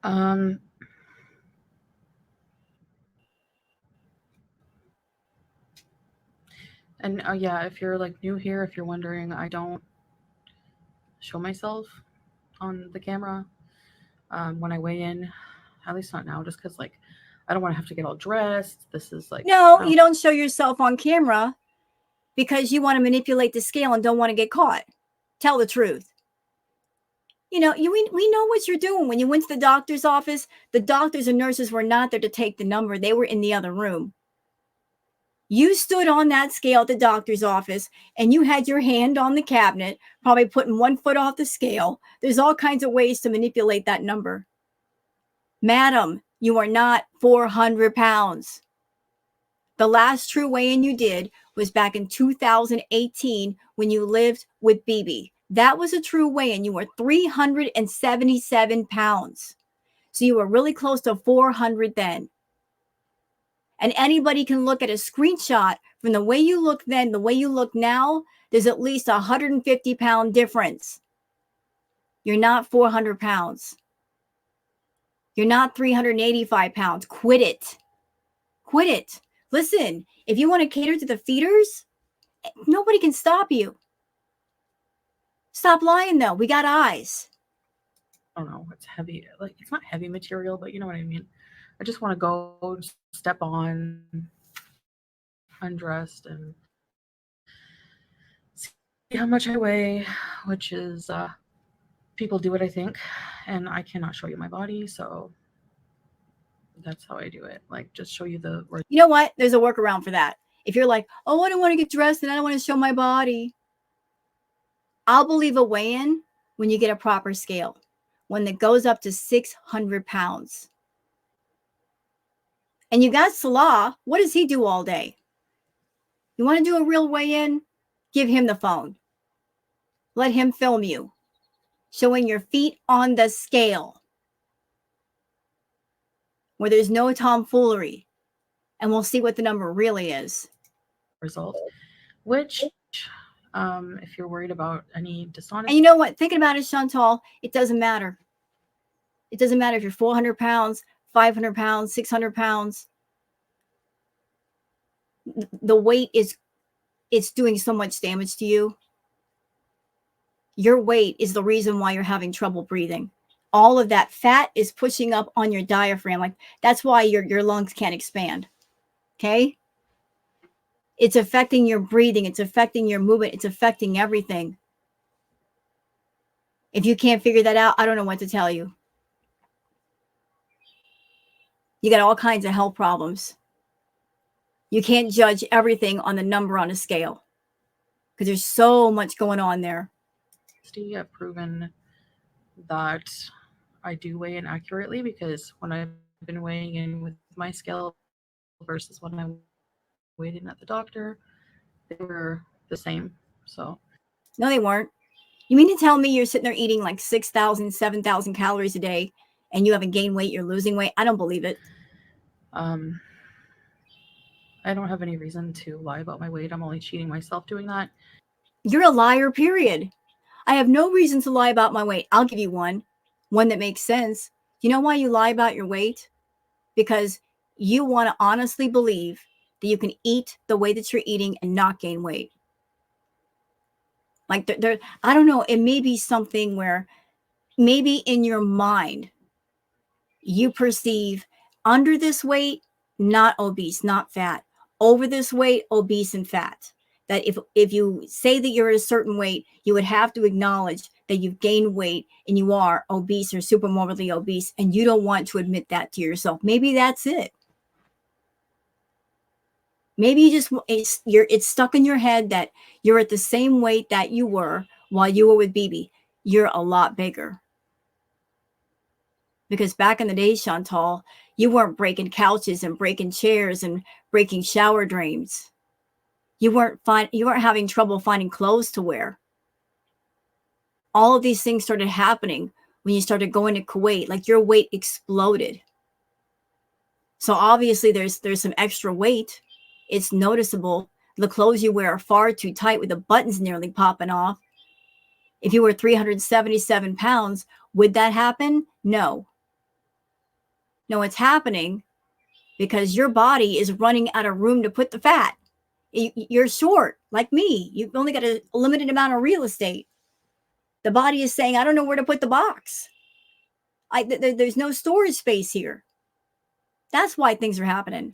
And yeah, if you're like new here, if you're wondering, I don't show myself on the camera when I weigh in, at least not now, just because like I don't want to have to get all dressed. This is like no, you don't show yourself on camera because you want to manipulate the scale and don't want to get caught. Tell the truth. You know, we know what you're doing. When you went to the doctor's office, the doctors and nurses were not there to take the number. They were in the other room. You stood on that scale at the doctor's office and you had your hand on the cabinet, probably putting 1 foot off the scale. There's all kinds of ways to manipulate that number. Madam, you are not 400 pounds. The last true weigh-in you did was back in 2018 when you lived with BB. That was a true weigh-in. You were 377 pounds. So you were really close to 400 then. And anybody can look at a screenshot from the way you look then, the way you look now, there's at least a 150-pound difference. You're not 400 pounds. You're not 385 pounds. Quit it. Quit it. Listen, if you want to cater to the feeders, nobody can stop you. Stop lying, though. We got eyes. I don't know. It's heavy. Like, it's not heavy material, but you know what I mean. I just want to go step on, undressed, and see how much I weigh, which is people do it, I think, and I cannot show you my body, so that's how I do it. Like, just show you the. You know what? There's a workaround for that. If you're like, oh, I don't want to get dressed and I don't want to show my body, I'll believe a weigh-in when you get a proper scale, one that goes up to 600 pounds. And you got Salah. What does he do all day? You want to do a real weigh-in? Give him the phone. Let him film you, showing your feet on the scale, where there's no tomfoolery. And we'll see what the number really is. Result, which If you're worried about any And dishonesty, you know what? Thinking about it, Chantal, it doesn't matter. It doesn't matter if you're 400 pounds, 500 pounds, 600 pounds. The weight is, it's doing so much damage to you. Your weight is the reason why you're having trouble breathing. All of that fat is pushing up on your diaphragm. Like, that's why your lungs can't expand. Okay? It's affecting your breathing. It's affecting your movement. It's affecting everything. If you can't figure that out, I don't know what to tell you. You got all kinds of health problems. You can't judge everything on the number on a scale because there's so much going on there. I've proven that I do weigh in accurately, because when I've been weighing in with my scale versus when I weighed in at the doctor, they were the same. So No, they weren't. You mean to tell me you're sitting there eating like 6,000, 7,000 calories a day and you haven't gained weight, you're losing weight? I don't believe it. um, I don't have any reason to lie about my weight. I'm only cheating myself doing that. You're a liar, period. I have no reason to lie about my weight. I'll give you one that makes sense. You know why you lie about your weight? Because you want to honestly believe that you can eat the way that you're eating and not gain weight. Like, I don't know, it may be something where maybe in your mind you perceive under this weight, not obese, not fat, over this weight, obese and fat. That if you say that you're at a certain weight, you would have to acknowledge that you've gained weight and you are obese or super morbidly obese, and you don't want to admit that to yourself. Maybe that's it. Maybe you just it's stuck in your head that you're at the same weight that you were while you were with BB. You're a lot bigger. Because back in the day, Chantal, you weren't breaking couches and breaking chairs and breaking shower drains. You weren't having trouble finding clothes to wear. All of these things started happening when you started going to Kuwait. Like, your weight exploded. So obviously there's some extra weight. It's noticeable. The clothes you wear are far too tight with the buttons nearly popping off. If you were 377 pounds, would that happen? No. No, it's happening because your body is running out of room to put the fat. You're short, like me. You've only got a limited amount of real estate. The body is saying, I don't know where to put the box. There's no storage space here. That's why things are happening.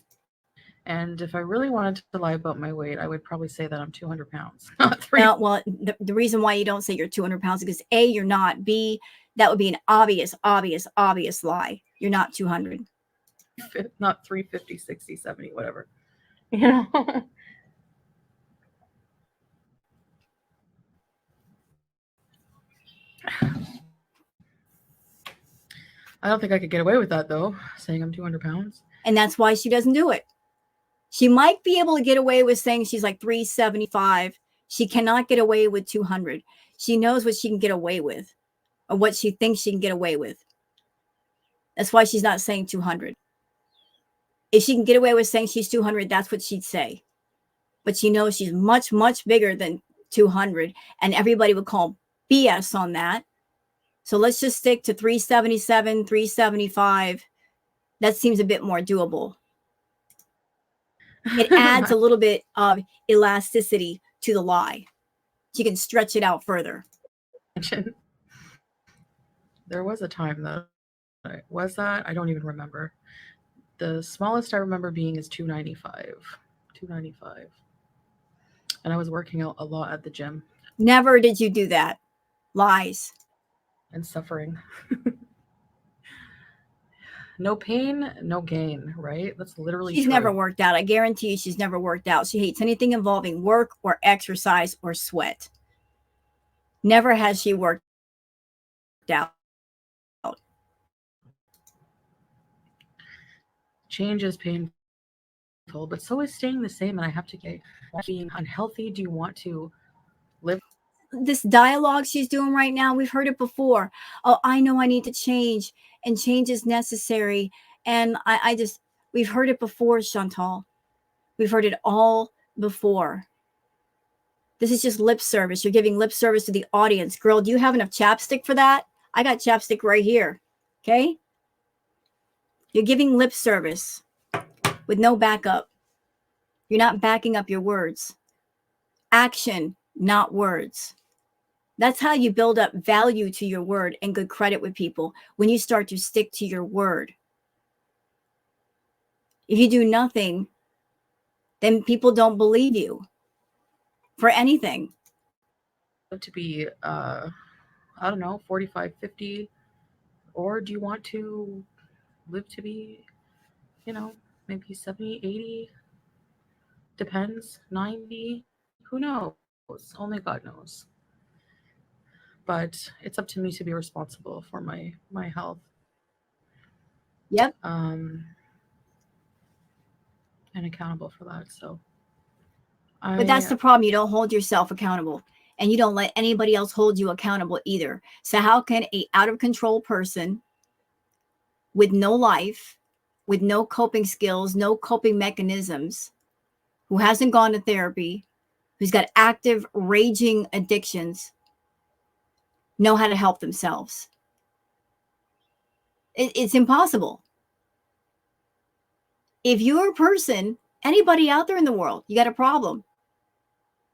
And if I really wanted to lie about my weight, I would probably say that I'm 200 pounds, not Well, the reason why you don't say you're 200 pounds is because A, you're not. B, that would be an obvious lie. You're not 200. not 350, 60, 70, whatever. You know? I don't think I could get away with that, though, saying I'm 200 pounds. And that's why she doesn't do it. She might be able to get away with saying she's like 375. She cannot get away with 200. She knows what she can get away with, or what she thinks she can get away with. That's why she's not saying 200. If she can get away with saying she's 200, that's what she'd say. But she knows she's much, much bigger than 200, and everybody would call BS on that. So let's just stick to 377, 375. That seems a bit more doable. It adds a little bit of elasticity to the lie. You can stretch it out further. There was a time that I don't even remember. The smallest I remember being is 295. 295. And I was working out a lot at the gym. Never did you do that. Lies. And suffering. No pain, no gain, right? That's literally She's true. never worked out. I guarantee you she's never worked out. She hates anything involving work or exercise or sweat. Never has she worked out. Change is painful, but so is staying the same, and I have to get being unhealthy. Do you want to live? This dialogue she's doing right now, we've heard it before. Oh, I know I need to change, and change is necessary. And we've heard it before, Chantal. We've heard it all before. This is just lip service. You're giving lip service to the audience. Girl, do you have enough chapstick for that? I got chapstick right here. Okay? You're giving lip service with no backup. You're not backing up your words. Action, not words. That's how you build up value to your word and good credit with people, when you start to stick to your word. If you do nothing, then people don't believe you for anything. To be, I don't know, 45, 50? Or do you want to live to be, maybe 70, 80? Depends. 90? Who knows? Only God knows. But it's up to me to be responsible for my health. Yep. And accountable for that. So But that's I the problem. You don't hold yourself accountable, and you don't let anybody else hold you accountable either. So how can a out of control person with no life, with no coping skills, no coping mechanisms, who hasn't gone to therapy, who's got active raging addictions, know how to help themselves? It's impossible. If you're a person, anybody out there in the world, you got a problem.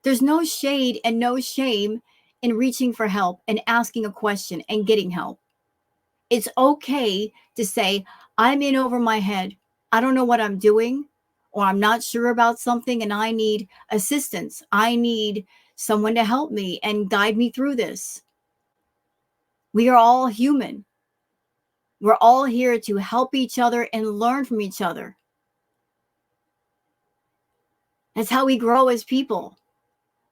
There's no shade and no shame in reaching for help and asking a question and getting help. It's okay to say, I'm in over my head. I don't know what I'm doing, or I'm not sure about something and I need assistance. I need someone to help me and guide me through this. We are all human. We're all here to help each other and learn from each other. That's how we grow as people.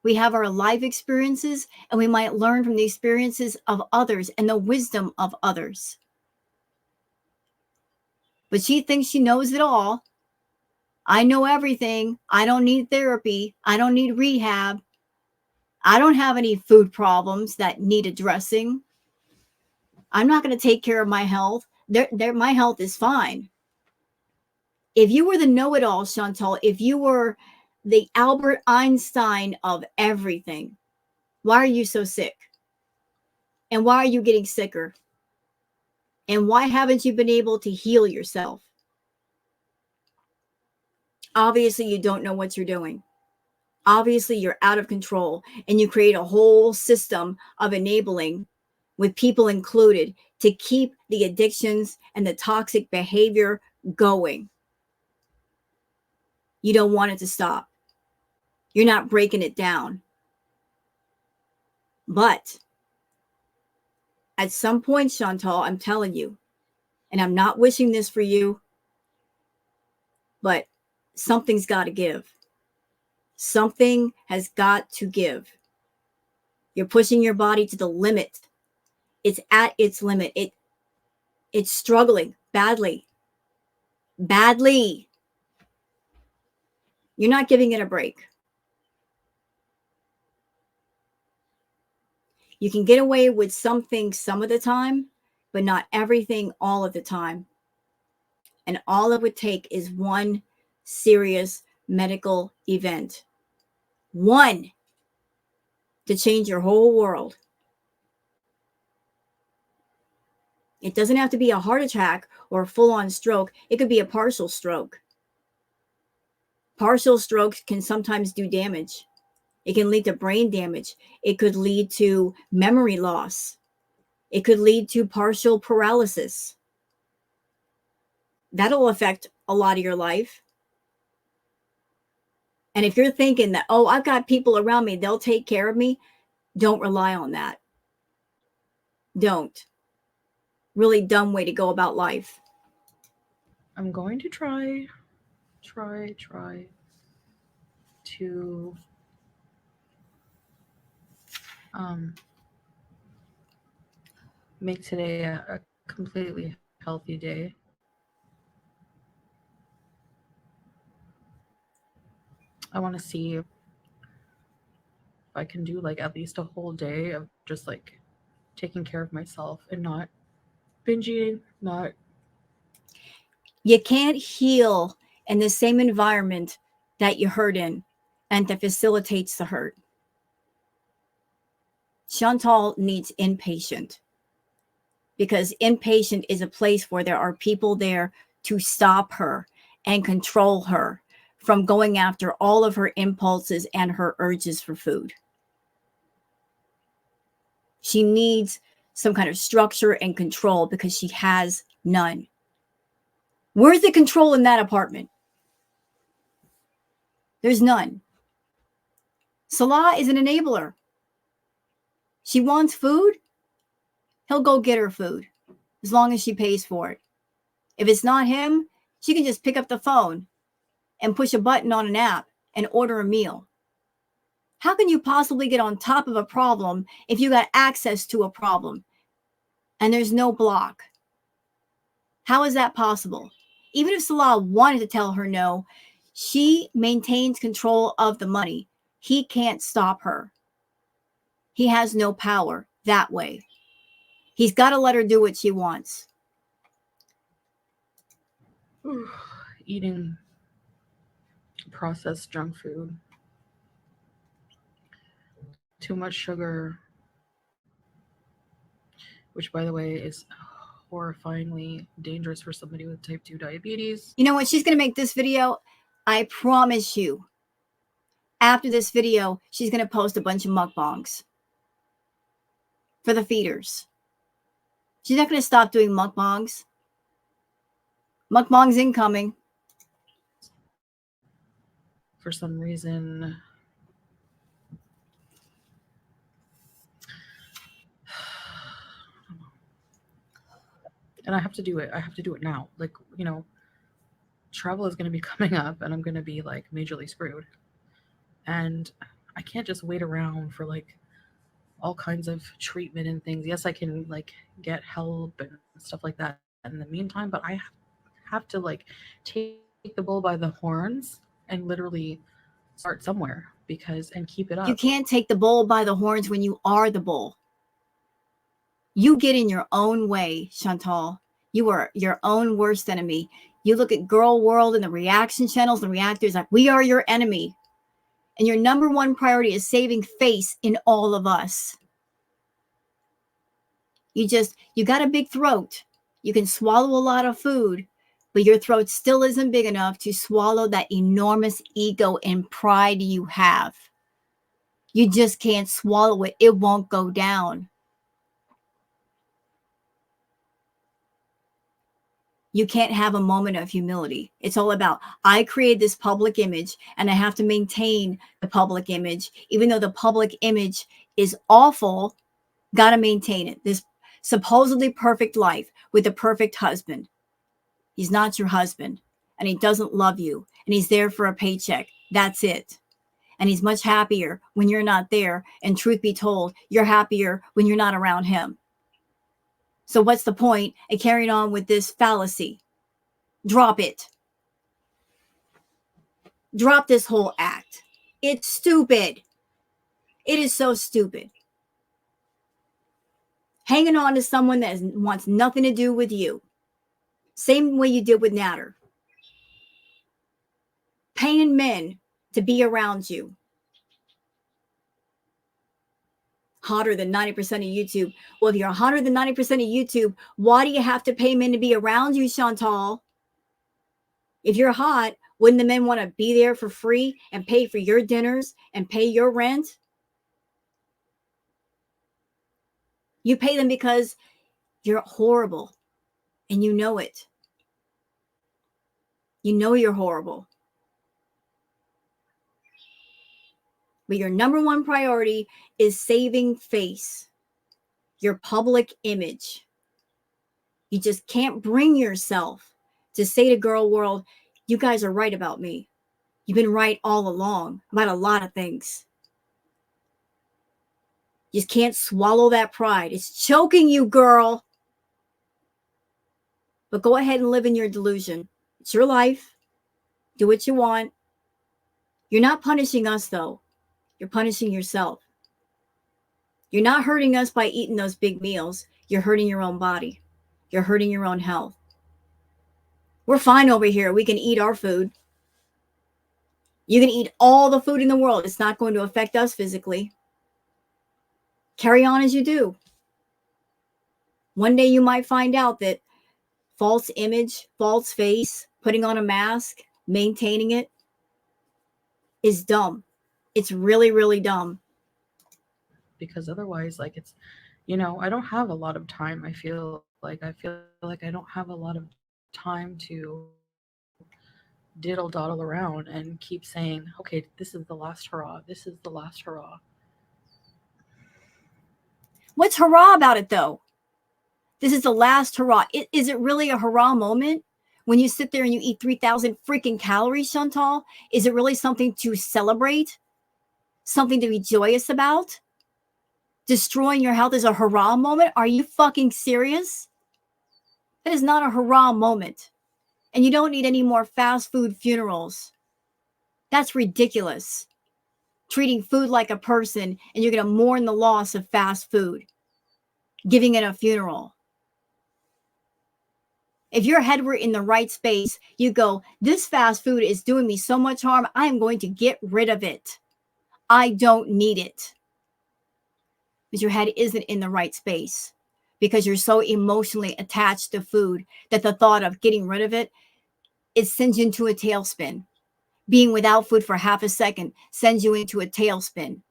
We have our life experiences, and we might learn from the experiences of others and the wisdom of others. But she thinks she knows it all. I know everything. I don't need therapy. I don't need rehab. I don't have any food problems that need addressing. I'm not going to take care of my health. My health is fine. If you were the know-it-all, Chantal, if you were the Albert Einstein of everything, why are you so sick? And why are you getting sicker? And why haven't you been able to heal yourself? Obviously, you don't know what you're doing. Obviously, you're out of control, and you create a whole system of enabling, with people included, to keep the addictions and the toxic behavior going. You don't want it to stop. You're not breaking it down. But at some point, Chantal, I'm telling you, and I'm not wishing this for you, but something's got to give. Something has got to give. You're pushing your body to the limit. It's at its limit. It's struggling badly. Badly. You're not giving it a break. You can get away with something some of the time, but not everything all of the time. And all it would take is one serious medical event. One, to change your whole world. It doesn't have to be a heart attack or a full-on stroke. It could be a partial stroke. Partial strokes can sometimes do damage. It can lead to brain damage. It could lead to memory loss. It could lead to partial paralysis. That'll affect a lot of your life. And if you're thinking that, oh, I've got people around me, they'll take care of me, don't rely on that. Don't. Really dumb way to go about life. I'm going to try to make today a completely healthy day. I want to see if I can do like at least a whole day of just like taking care of myself and not binge eating, not. You can't heal in the same environment that you hurt in and that facilitates the hurt. Chantal needs inpatient, because inpatient is a place where there are people there to stop her and control her from going after all of her impulses and her urges for food. She needs some kind of structure and control because she has none. Where's the control in that apartment? There's none. Salah is an enabler. She wants food. He'll go get her food as long as she pays for it. If it's not him, she can just pick up the phone and push a button on an app and order a meal. How can you possibly get on top of a problem if you got access to a problem and there's no block? How is that possible? Even if Salah wanted to tell her no, she maintains control of the money. He can't stop her. He has no power that way. He's got to let her do what she wants. Eating processed junk food, too much sugar, which, by the way, is horrifyingly dangerous for somebody with type 2 diabetes. You know what? She's going to make this video. I promise you, after this video, she's going to post a bunch of mukbangs for the feeders. She's not going to stop doing mukbangs. Mukbangs incoming. For some reason, and I have to do it. I have to do it now. Like, you know, travel is going to be coming up and I'm going to be like majorly screwed. And I can't just wait around for like all kinds of treatment and things. Yes, I can like get help and stuff like that in the meantime, but I have to like take the bull by the horns and literally start somewhere and keep it up. You can't take the bull by the horns when you are the bull. You get in your own way, Chantal. You are your own worst enemy. You look at Girl World and the reaction channels and reactors like, we are your enemy. And your number one priority is saving face in all of us. You got a big throat. You can swallow a lot of food, but your throat still isn't big enough to swallow that enormous ego and pride you have. You just can't swallow it. It won't go down. You can't have a moment of humility. It's all about, I create this public image and I have to maintain the public image. Even though the public image is awful, got to maintain it. This supposedly perfect life with the perfect husband. He's not your husband and he doesn't love you and he's there for a paycheck. That's it. And he's much happier when you're not there. And truth be told, you're happier when you're not around him. So what's the point of carrying on with this fallacy? Drop it. Drop this whole act. It's stupid. It is so stupid. Hanging on to someone that wants nothing to do with you. Same way you did with Natter. Paying men to be around you. Hotter than 90% of YouTube. Well, if you're hotter than 90% of YouTube, why do you have to pay men to be around you, Chantal? If you're hot, wouldn't the men want to be there for free and pay for your dinners and pay your rent? You pay them because you're horrible and you know it. You know you're horrible. But your number one priority is saving face, your public image. You just can't bring yourself to say to Girl World, you guys are right about me. You've been right all along about a lot of things. You just can't swallow that pride. It's choking you, girl. But go ahead and live in your delusion. It's your life. Do what you want. You're not punishing us, though. You're punishing yourself. You're not hurting us by eating those big meals. You're hurting your own body. You're hurting your own health. We're fine over here. We can eat our food. You can eat all the food in the world. It's not going to affect us physically. Carry on as you do. One day you might find out that false image, false face, putting on a mask, maintaining it is dumb. It's really, really dumb. Because otherwise, like, it's, I don't have a lot of time. I feel like I don't have a lot of time to diddle dawdle around and keep saying, okay, this is the last hurrah, this is the last hurrah. What's hurrah about it though? This is the last hurrah. Is it really a hurrah moment? When you sit there and you eat 3,000 freaking calories, Chantal, is it really something to celebrate? Something to be joyous about? Destroying your health is a hurrah moment? Are you fucking serious? That is not a hurrah moment. And you don't need any more fast food funerals. That's ridiculous. Treating food like a person and you're going to mourn the loss of fast food, giving it a funeral. If your head were in the right space, you go, this fast food is doing me so much harm, I am going to get rid of it. I don't need it. But your head isn't in the right space because you're so emotionally attached to food that the thought of getting rid of it, it sends you into a tailspin. Being without food for half a second sends you into a tailspin.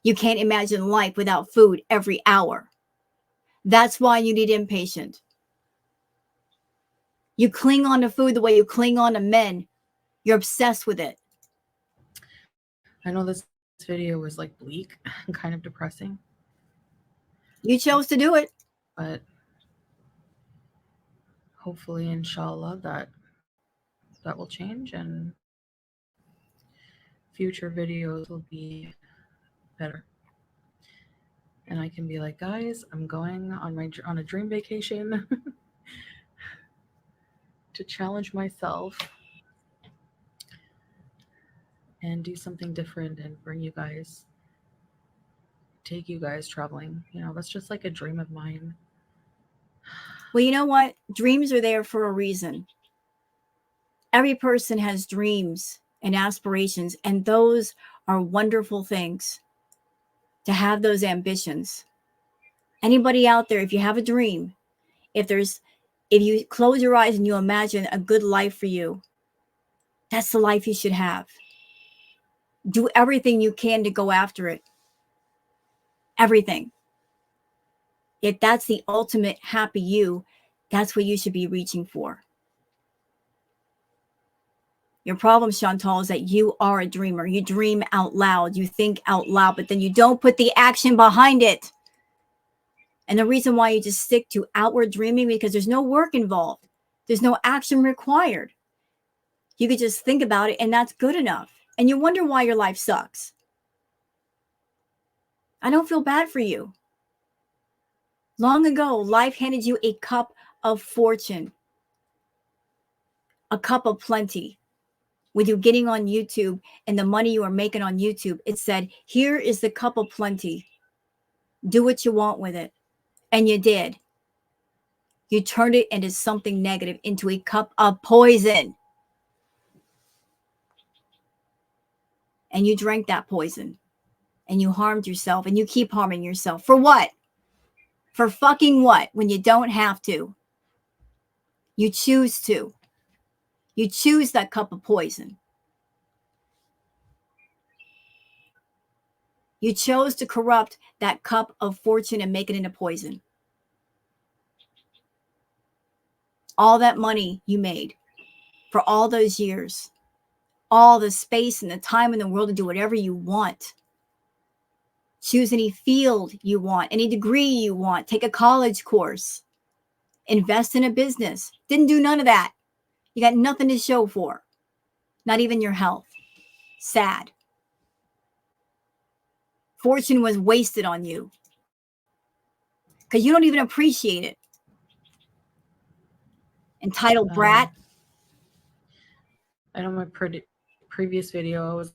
You can't imagine life without food every hour. That's why you need inpatient. You cling on to food the way you cling on to men. You're obsessed with it. I know this video was like bleak and kind of depressing, You chose to do it. but hopefully, inshallah, that will change, and future videos will be better. And I can be like, guys, I'm going on a dream vacation to challenge myself and do something different and take you guys traveling. That's just like a dream of mine. Well, you know what? Dreams are there for a reason. Every person has dreams and aspirations, and those are wonderful things to have those ambitions. Anybody out there, if you have a dream, if you close your eyes and you imagine a good life for you, that's the life you should have. Do everything you can to go after it. Everything. If that's the ultimate happy you, that's what you should be reaching for. Your problem, Chantal, is that you are a dreamer. You dream out loud. You think out loud, but then you don't put the action behind it. And the reason why you just stick to outward dreaming because there's no work involved. There's no action required. You could just think about it and that's good enough. And you wonder why your life sucks. I don't feel bad for you. Long ago, life handed you a cup of fortune, a cup of plenty. With you getting on YouTube and the money you are making on YouTube, it said, here is the cup of plenty. Do what you want with it. And you did. You turned it into something negative, into a cup of poison. And you drank that poison. And you harmed yourself. And you keep harming yourself. For what? For fucking what? When you don't have to. You choose to. You choose that cup of poison. You chose to corrupt that cup of fortune and make it into poison. All that money you made for all those years, all the space and the time in the world to do whatever you want. Choose any field you want, any degree you want, take a college course, invest in a business. Didn't do none of that. You got nothing to show for, not even your health. Sad. Fortune was wasted on you because you don't even appreciate it. Entitled brat. I know my previous video, I was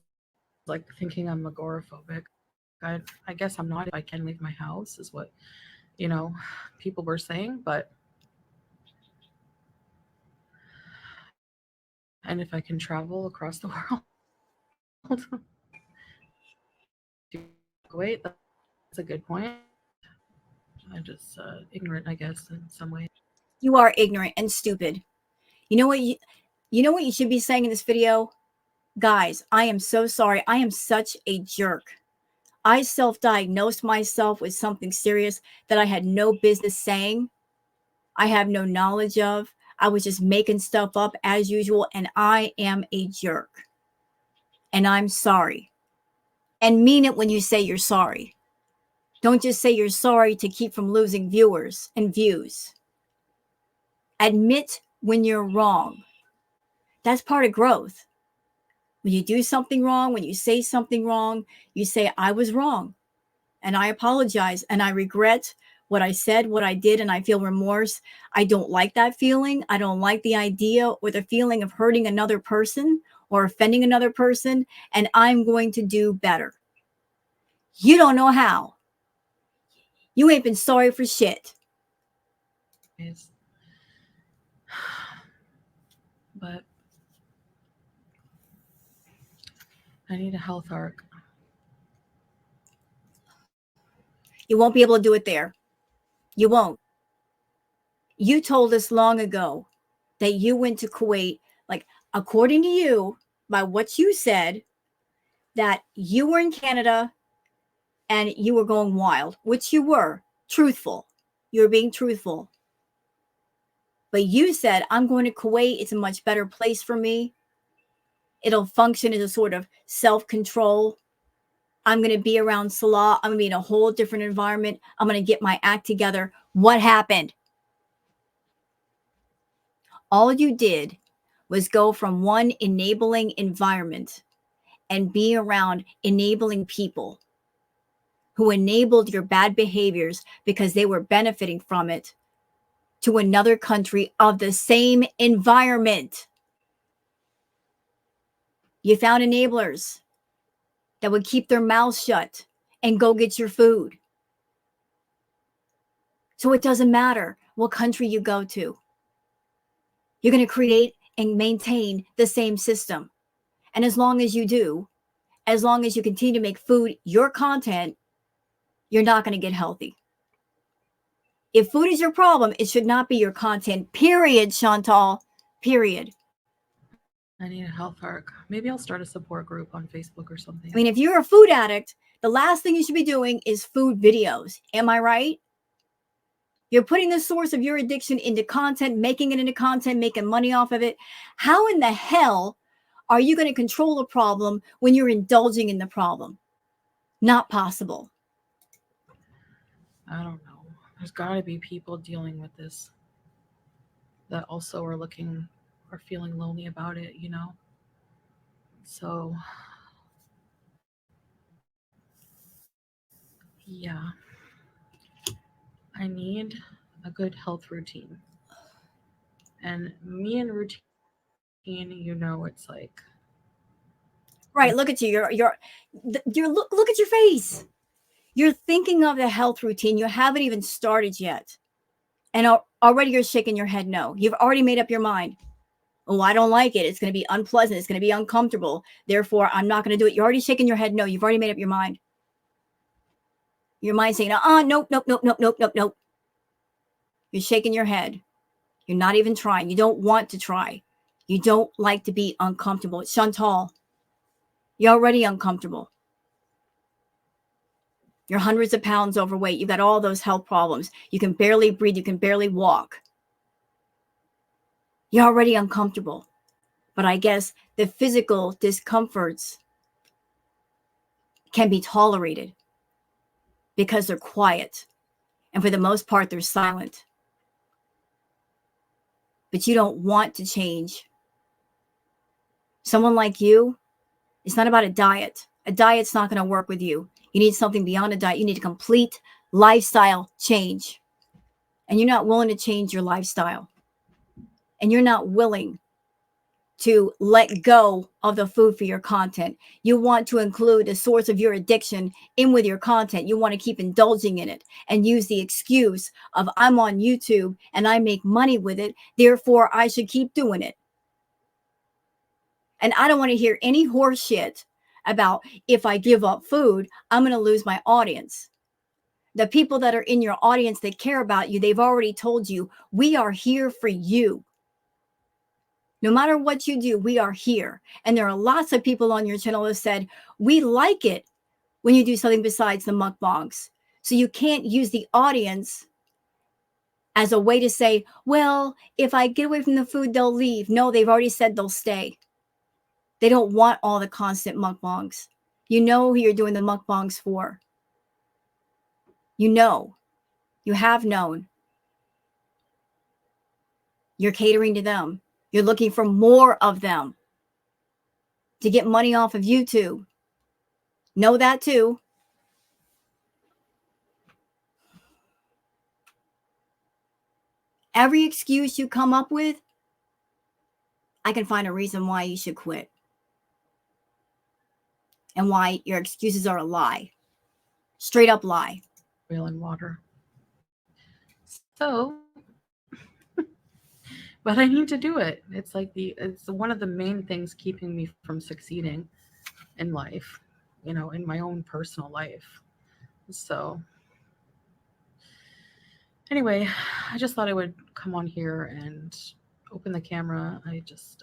like thinking I'm agoraphobic. I guess I'm not if I can leave my house, is what, people were saying. But, and if I can travel across the world to wait, that's a good point. I'm just ignorant, I guess, in some way. You are ignorant and stupid. You know what you know what you should be saying in this video? Guys, I am so sorry. I am such a jerk. I self-diagnosed myself with something serious that I had no business saying. I have no knowledge of. I was just making stuff up as usual, and I am a jerk. And I'm sorry. And mean it when you say you're sorry. Don't just say you're sorry to keep from losing viewers and views. Admit when you're wrong. That's part of growth. When you do something wrong, when you say something wrong, you say, I was wrong. And I apologize. And I regret what I said, what I did, and I feel remorse. I don't like that feeling. I don't like the idea or the feeling of hurting another person or offending another person. And I'm going to do better. You don't know how. You ain't been sorry for shit. But I need a health arc. You won't be able to do it there. You won't. You told us long ago that you went to Kuwait, like, according to you, by what you said, that you were in Canada and you were going wild, which you were, truthful. You were being truthful. But you said, I'm going to Kuwait. It's a much better place for me. It'll function as a sort of self-control. I'm going to be around Salah. I'm going to be in a whole different environment. I'm going to get my act together. What happened? All you did was go from one enabling environment and be around enabling people who enabled your bad behaviors because they were benefiting from it to another country of the same environment. You found enablers that would keep their mouths shut and go get your food. So it doesn't matter what country you go to. You're going to create and maintain the same system. And as long as you do, as long as you continue to make food your content, you're not going to get healthy. If food is your problem, it should not be your content. Period, Chantal. Period. I need a health arc. Maybe I'll start a support group on Facebook or something. I mean, if you're a food addict, the last thing you should be doing is food videos. Am I right? You're putting the source of your addiction into content, making it into content, making money off of it. How in the hell are you going to control the problem when you're indulging in the problem? Not possible. I don't know. There's got to be people dealing with this that also are looking or feeling lonely about it, you know? So, yeah. I need a good health routine. And me and routine, you know, it's like Right, look at you. You're look at your face. You're thinking of the health routine. You haven't even started yet. And already you're shaking your head no. You've already made up your mind. Oh, I don't like it. It's going to be unpleasant. It's going to be uncomfortable. Therefore, I'm not going to do it. You're already shaking your head no. You've already made up your mind. Your mind saying, nope, nope, nope, nope, nope, nope, nope. You're shaking your head. You're not even trying. You don't want to try. You don't like to be uncomfortable. Chantal, you're already uncomfortable. You're hundreds of pounds overweight. You've got all those health problems. You can barely breathe. You can barely walk. You're already uncomfortable. But I guess the physical discomforts can be tolerated because they're quiet. And for the most part, they're silent. But you don't want to change. Someone like you, it's not about a diet. A diet's not going to work with you. You need something beyond a diet. You need a complete lifestyle change. And you're not willing to change your lifestyle. And you're not willing to let go of the food for your content. You want to include the source of your addiction in with your content. You want to keep indulging in it and use the excuse of I'm on YouTube and I make money with it. Therefore, I should keep doing it. And I don't want to hear any horse shit about if I give up food, I'm going to lose my audience. The people that are in your audience that care about you, they've already told you, we are here for you. No matter what you do, we are here. And there are lots of people on your channel that said, we like it when you do something besides the mukbangs. So you can't use the audience as a way to say, well, if I get away from the food, they'll leave. No, they've already said they'll stay. They don't want all the constant mukbangs. You know who you're doing the mukbangs for. You know. You have known. You're catering to them. You're looking for more of them to get money off of YouTube. Know that too. Every excuse you come up with, I can find a reason why you should quit. And why your excuses are a lie. Straight up lie. Oil and water. So, but I need to do it. It's like it's one of the main things keeping me from succeeding in life, you know, in my own personal life. So, anyway, I just thought I would come on here and open the camera. I just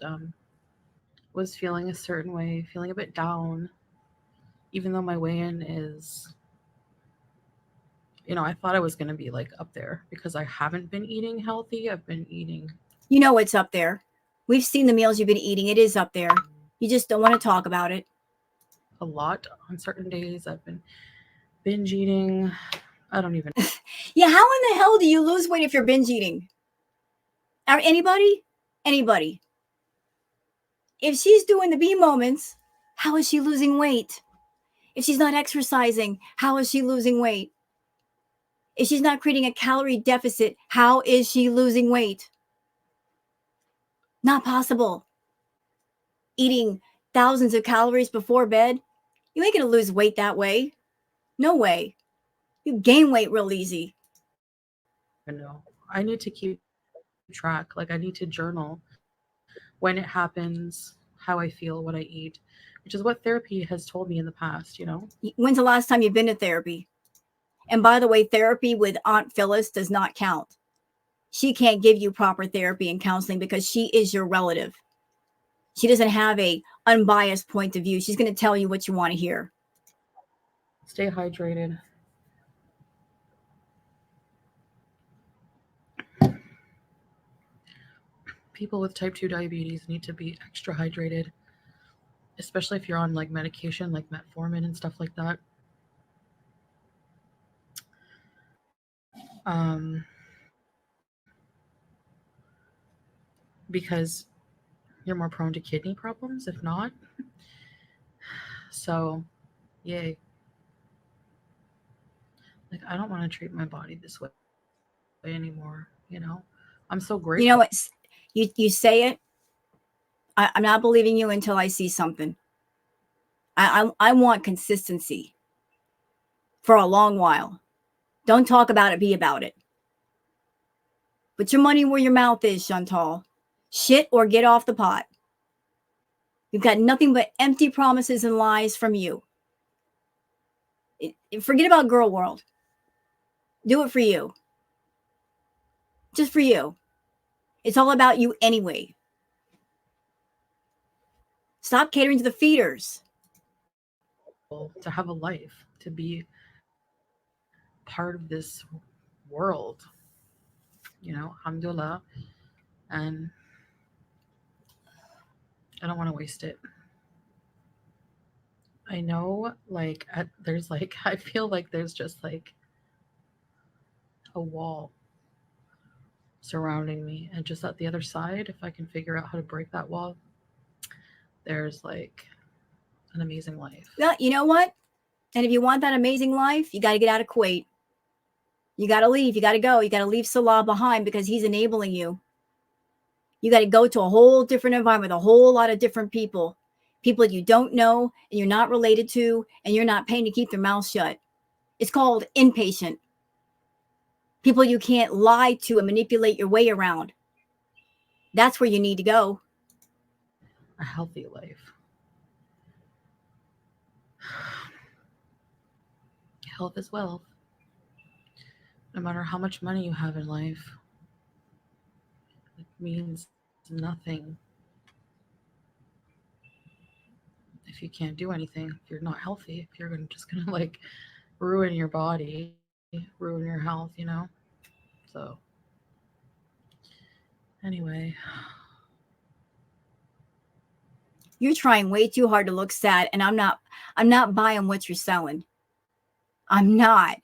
was feeling a certain way, feeling a bit down, even though my weigh-in is, you know, I thought I was going to be like up there because I haven't been eating healthy. I've been eating. You know it's up there. We've seen the meals you've been eating. It is up there. You just don't want to talk about it. A lot on certain days. I've been binge eating. I don't even. Yeah, how in the hell do you lose weight if you're binge eating? Anybody? Anybody? If she's doing the bee moments, how is she losing weight? If she's not exercising, how is she losing weight? If she's not creating a calorie deficit, how is she losing weight? Not possible. Eating thousands of calories before bed, you ain't gonna lose weight that way. No way. You gain weight real easy. No, I need to keep track. Like I need to journal when it happens, how I feel, what I eat, which is what therapy has told me in the past, you know? When's the last time you've been to therapy? And by the way, therapy with Aunt Phyllis does not count. She can't give you proper therapy and counseling because she is your relative. She doesn't have a unbiased point of view. She's going to tell you what you want to hear. Stay hydrated. People with type 2 diabetes need to be extra hydrated, especially if you're on like medication like metformin and stuff like that. Because you're more prone to kidney problems if not. So, yay. Like I don't want to treat my body this way anymore, you know? I'm so grateful. You know what? You say it. I'm not believing you until I see something. I want consistency for a long while. Don't talk about it, be about it. Put your money where your mouth is, Chantal. Shit or get off the pot. You've got nothing but empty promises and lies from you. Forget about girl world. Do it for you. Just for you. It's all about you anyway. Stop catering to the feeders. To have a life, to be part of this world, you know, alhamdulillah. And I don't want to waste it. I know, like, there's like, I feel like there's just like a wall surrounding me. And just at the other side, if I can figure out how to break that wall, there's like an amazing life. Well, you know what? And if you want that amazing life, you got to get out of Kuwait. You got to leave. You got to go. You got to leave Salah behind because he's enabling you. You got to go to a whole different environment, a whole lot of different people you don't know and you're not related to, and you're not paying to keep their mouth shut. It's called inpatient. People you can't lie to and manipulate your way around. That's where you need to go. A healthy life. Health is wealth. no matter how much money you have in life, it means nothing if you can't do anything, if you're not healthy, if you're just gonna like ruin your body, ruin your health, So anyway, You're trying way too hard to look sad, and I'm not buying what you're selling. I'm not,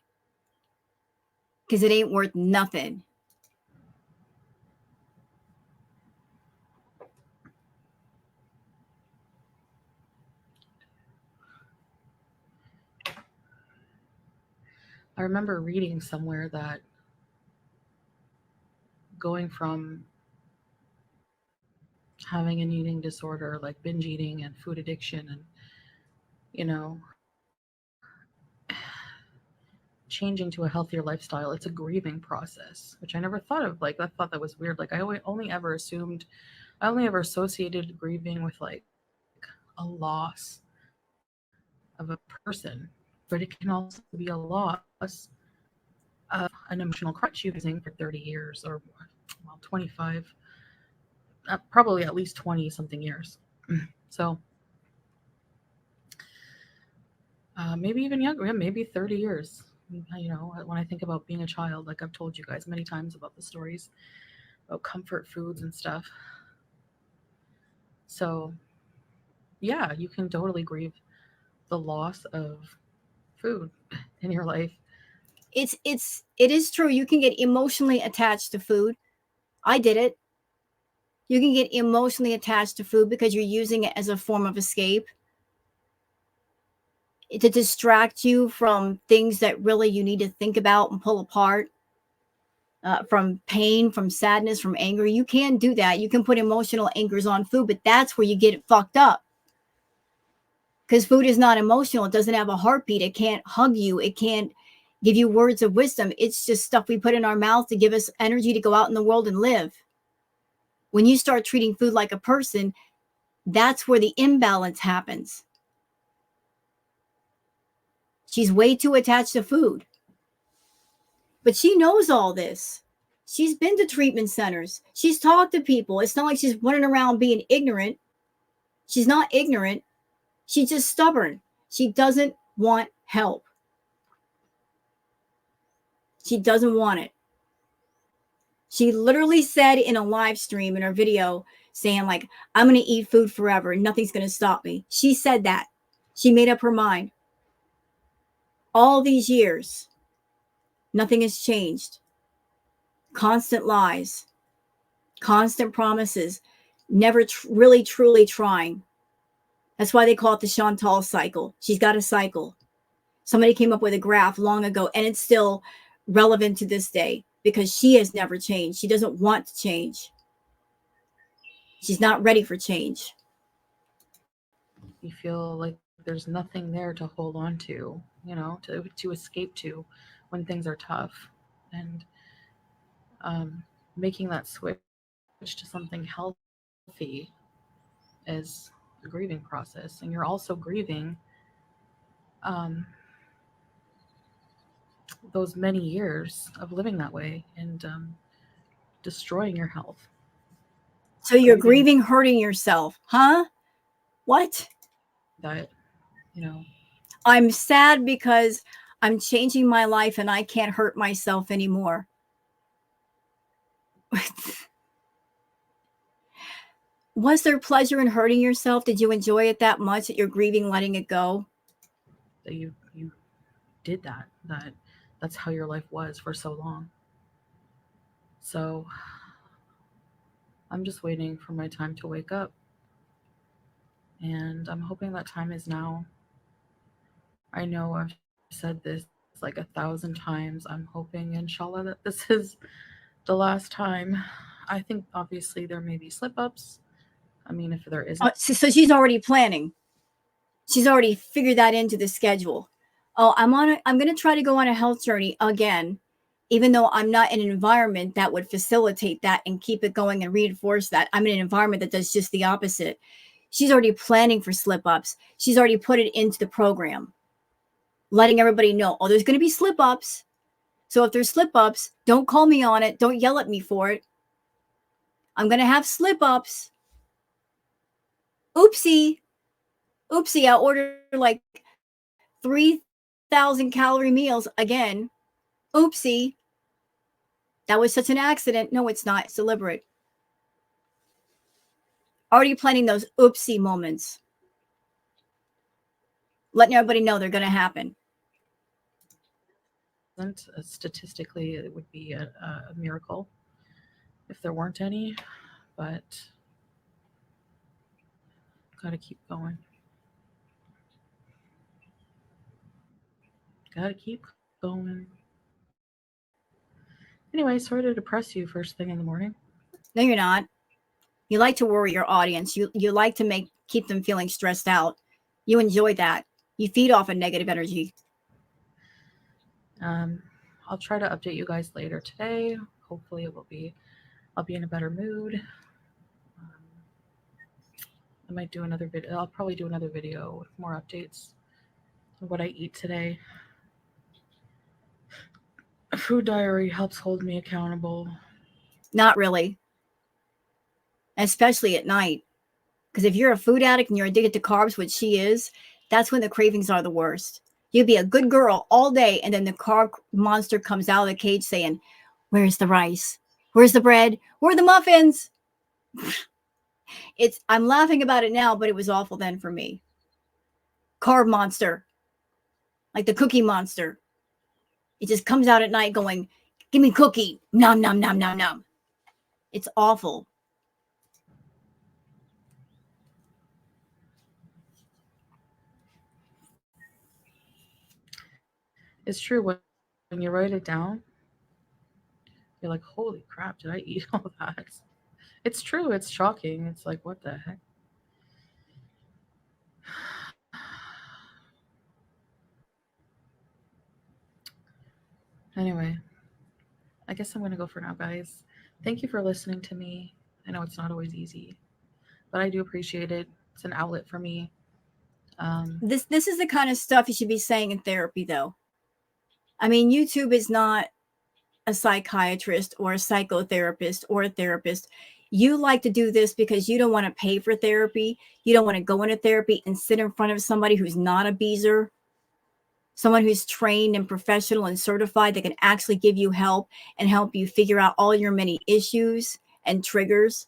because it ain't worth nothing. I remember reading somewhere that going from having an eating disorder like binge eating and food addiction and you know changing to a healthier lifestyle, it's a grieving process, which I never thought of. Like, I thought that was weird. Like, I only ever associated grieving with like a loss of a person, but it can also be a loss of an emotional crutch you've been using for 30 years or well 25, probably at least 20 something years. So maybe even younger, yeah, maybe 30 years. When I think about being a child, like I've told you guys many times about the stories about comfort foods and stuff. So, yeah, you can totally grieve the loss of food in your life. It is true. You can get emotionally attached to food. I did it. You can get emotionally attached to food because you're using it as a form of escape to distract you from things that really you need to think about and pull apart. From pain, from sadness, from anger. You can do that. You can put emotional anchors on food, but that's where you get it fucked up. Because food is not emotional. It doesn't have a heartbeat. It can't hug you. It can't give you words of wisdom. It's just stuff we put in our mouth to give us energy to go out in the world and live. When you start treating food like a person, that's where the imbalance happens. She's way too attached to food. But she knows all this. She's been to treatment centers. She's talked to people. It's not like she's running around being ignorant. She's not ignorant. She's just stubborn. She doesn't want help. She doesn't want it. She literally said in a live stream in her video saying like, I'm going to eat food forever and nothing's going to stop me. She said that. She made up her mind. All these years, nothing has changed. Constant lies, constant promises, never really truly trying. That's why they call it the Chantal cycle. She's got a cycle. Somebody came up with a graph long ago, and it's still relevant to this day because she has never changed. She doesn't want to change. She's not ready for change. You feel like there's nothing there to hold on to escape to when things are tough. And making that switch to something healthy is a grieving process. And you're also grieving um, those many years of living that way and destroying your health. So you're Grieving grieving hurting yourself, huh? What? that, I'm sad because I'm changing my life and I can't hurt myself anymore. Was there pleasure in hurting yourself? Did you enjoy it that much that you're grieving letting it go? that you did that's how your life was for so long. So I'm just waiting for my time to wake up. And I'm hoping that time is now. I know I've said this like 1,000 times. I'm hoping, inshallah, that this is the last time. I think obviously there may be slip ups. I mean, if there isn't, So she's already planning. She's already figured that into the schedule. Oh, I'm going to try to go on a health journey again, even though I'm not in an environment that would facilitate that and keep it going and reinforce that. I'm in an environment that does just the opposite. She's already planning for slip ups. She's already put it into the program, letting everybody know, oh, there's going to be slip ups. So if there's slip ups, don't call me on it. Don't yell at me for it. I'm going to have slip ups. Oopsie. Oopsie. I ordered like 3,000 calorie meals again. Oopsie. That was such an accident. No, it's not. It's deliberate. Already planning those oopsie moments. Letting everybody know they're going to happen. Statistically, it would be a miracle if there weren't any, but gotta keep going. Gotta keep going. Anyway, sorry to depress you first thing in the morning. No, you're not. You like to worry your audience. You like to keep them feeling stressed out. You enjoy that. You feed off of negative energy. Um, I'll try to update you guys later today. Hopefully, I'll be in a better mood. I might do another video. I'll probably do another video with more updates of what I eat today. A food diary helps hold me accountable. Not really. Especially at night. Because if you're a food addict and you're addicted to carbs, which she is, that's when the cravings are the worst. You'd be a good girl all day, and then the carb monster comes out of the cage saying, "Where's the rice? Where's the bread? Where are the muffins?" I'm laughing about it now, but it was awful then for me. Carb monster. Like the cookie monster. It just comes out at night going, "Give me cookie. Nom, nom, nom, nom, nom." It's awful. It's true when you write it down, you're like, holy crap, did I eat all that? It's true, it's shocking. It's like, what the heck? Anyway, I guess I'm going to go for now, guys. Thank you for listening to me. I know it's not always easy, but I do appreciate it. It's an outlet for me. This is the kind of stuff you should be saying in therapy, though. I mean, YouTube is not a psychiatrist or a psychotherapist or a therapist. You like to do this because you don't want to pay for therapy. You don't want to go into therapy and sit in front of somebody who's not a beezer, someone who's trained and professional and certified that can actually give you help and help you figure out all your many issues and triggers.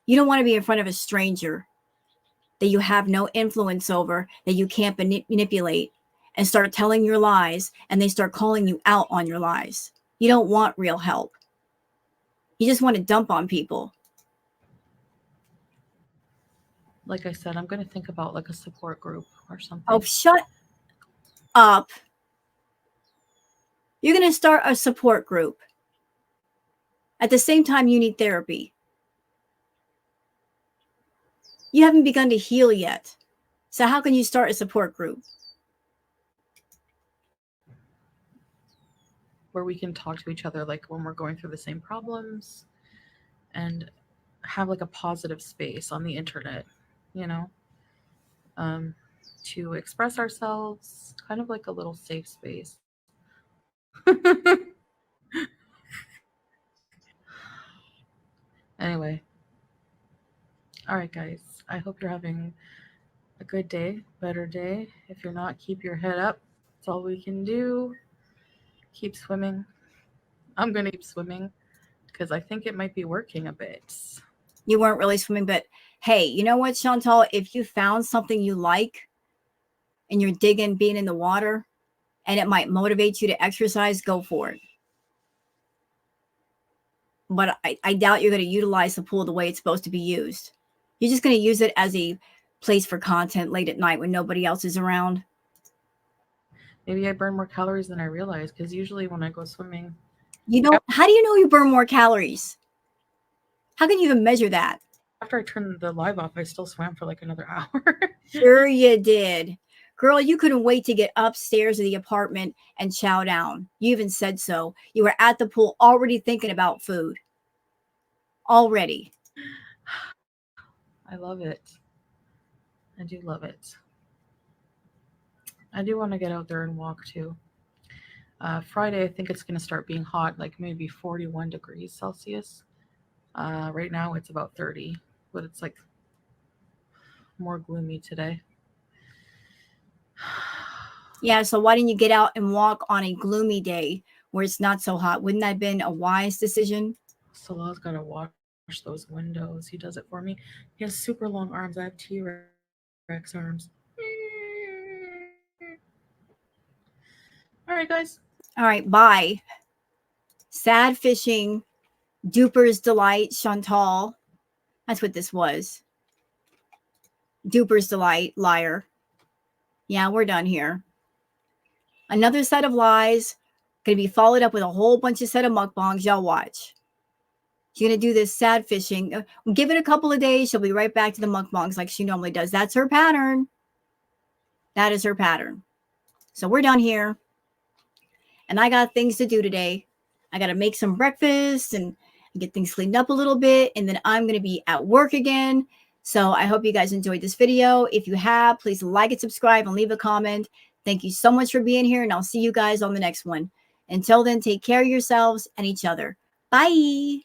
You don't want to be in front of a stranger that you have no influence over, that you can't manipulate, and start telling your lies, and they start calling you out on your lies. You don't want real help. You just want to dump on people. Like I said, I'm going to think about like a support group or something. Oh, shut up. You're going to start a support group. At the same time, you need therapy. You haven't begun to heal yet. So how can you start a support group? Where we can talk to each other like when we're going through the same problems and have like a positive space on the internet, you know, to express ourselves, kind of like a little safe space. Anyway, all right, guys. I hope you're having a good day, better day. If you're not, keep your head up. That's all we can do. Keep swimming. I'm going to keep swimming because I think it might be working a bit. You weren't really swimming, but hey, you know what, Chantal? If you found something you like and you're digging being in the water and it might motivate you to exercise, go for it. But I doubt you're going to utilize the pool the way it's supposed to be used. You're just going to use it as a place for content late at night when nobody else is around. Maybe I burn more calories than I realize because usually when I go swimming, How do you know you burn more calories? How can you even measure that? after I turned the live off, I still swam for like another hour. Sure you did. Girl, you couldn't wait to get upstairs to the apartment and chow down. You even said so. You were at the pool already thinking about food. Already. I love it. I do love it. I do want to get out there and walk too. Friday, I think it's going to start being hot, like maybe 41 degrees Celsius. Right now it's about 30, but it's like more gloomy today. Yeah, so why didn't you get out and walk on a gloomy day where it's not so hot? Wouldn't that have been a wise decision? Salah's got to wash those windows. He does it for me. He has super long arms. I have T-Rex arms. All right, guys. All right, bye. Sad fishing, Duper's delight, Chantal. That's what this was. Duper's delight, liar. Yeah, we're done here. Another set of lies, going to be followed up with a whole bunch of set of mukbangs. Y'all watch. She's going to do this sad fishing. Give it a couple of days. She'll be right back to the mukbangs like she normally does. That's her pattern. That is her pattern. So we're done here. And I got things to do today. I got to make some breakfast and get things cleaned up a little bit. And then I'm going to be at work again. So I hope you guys enjoyed this video. If you have, please like and subscribe and leave a comment. Thank you so much for being here. And I'll see you guys on the next one. Until then, take care of yourselves and each other. Bye.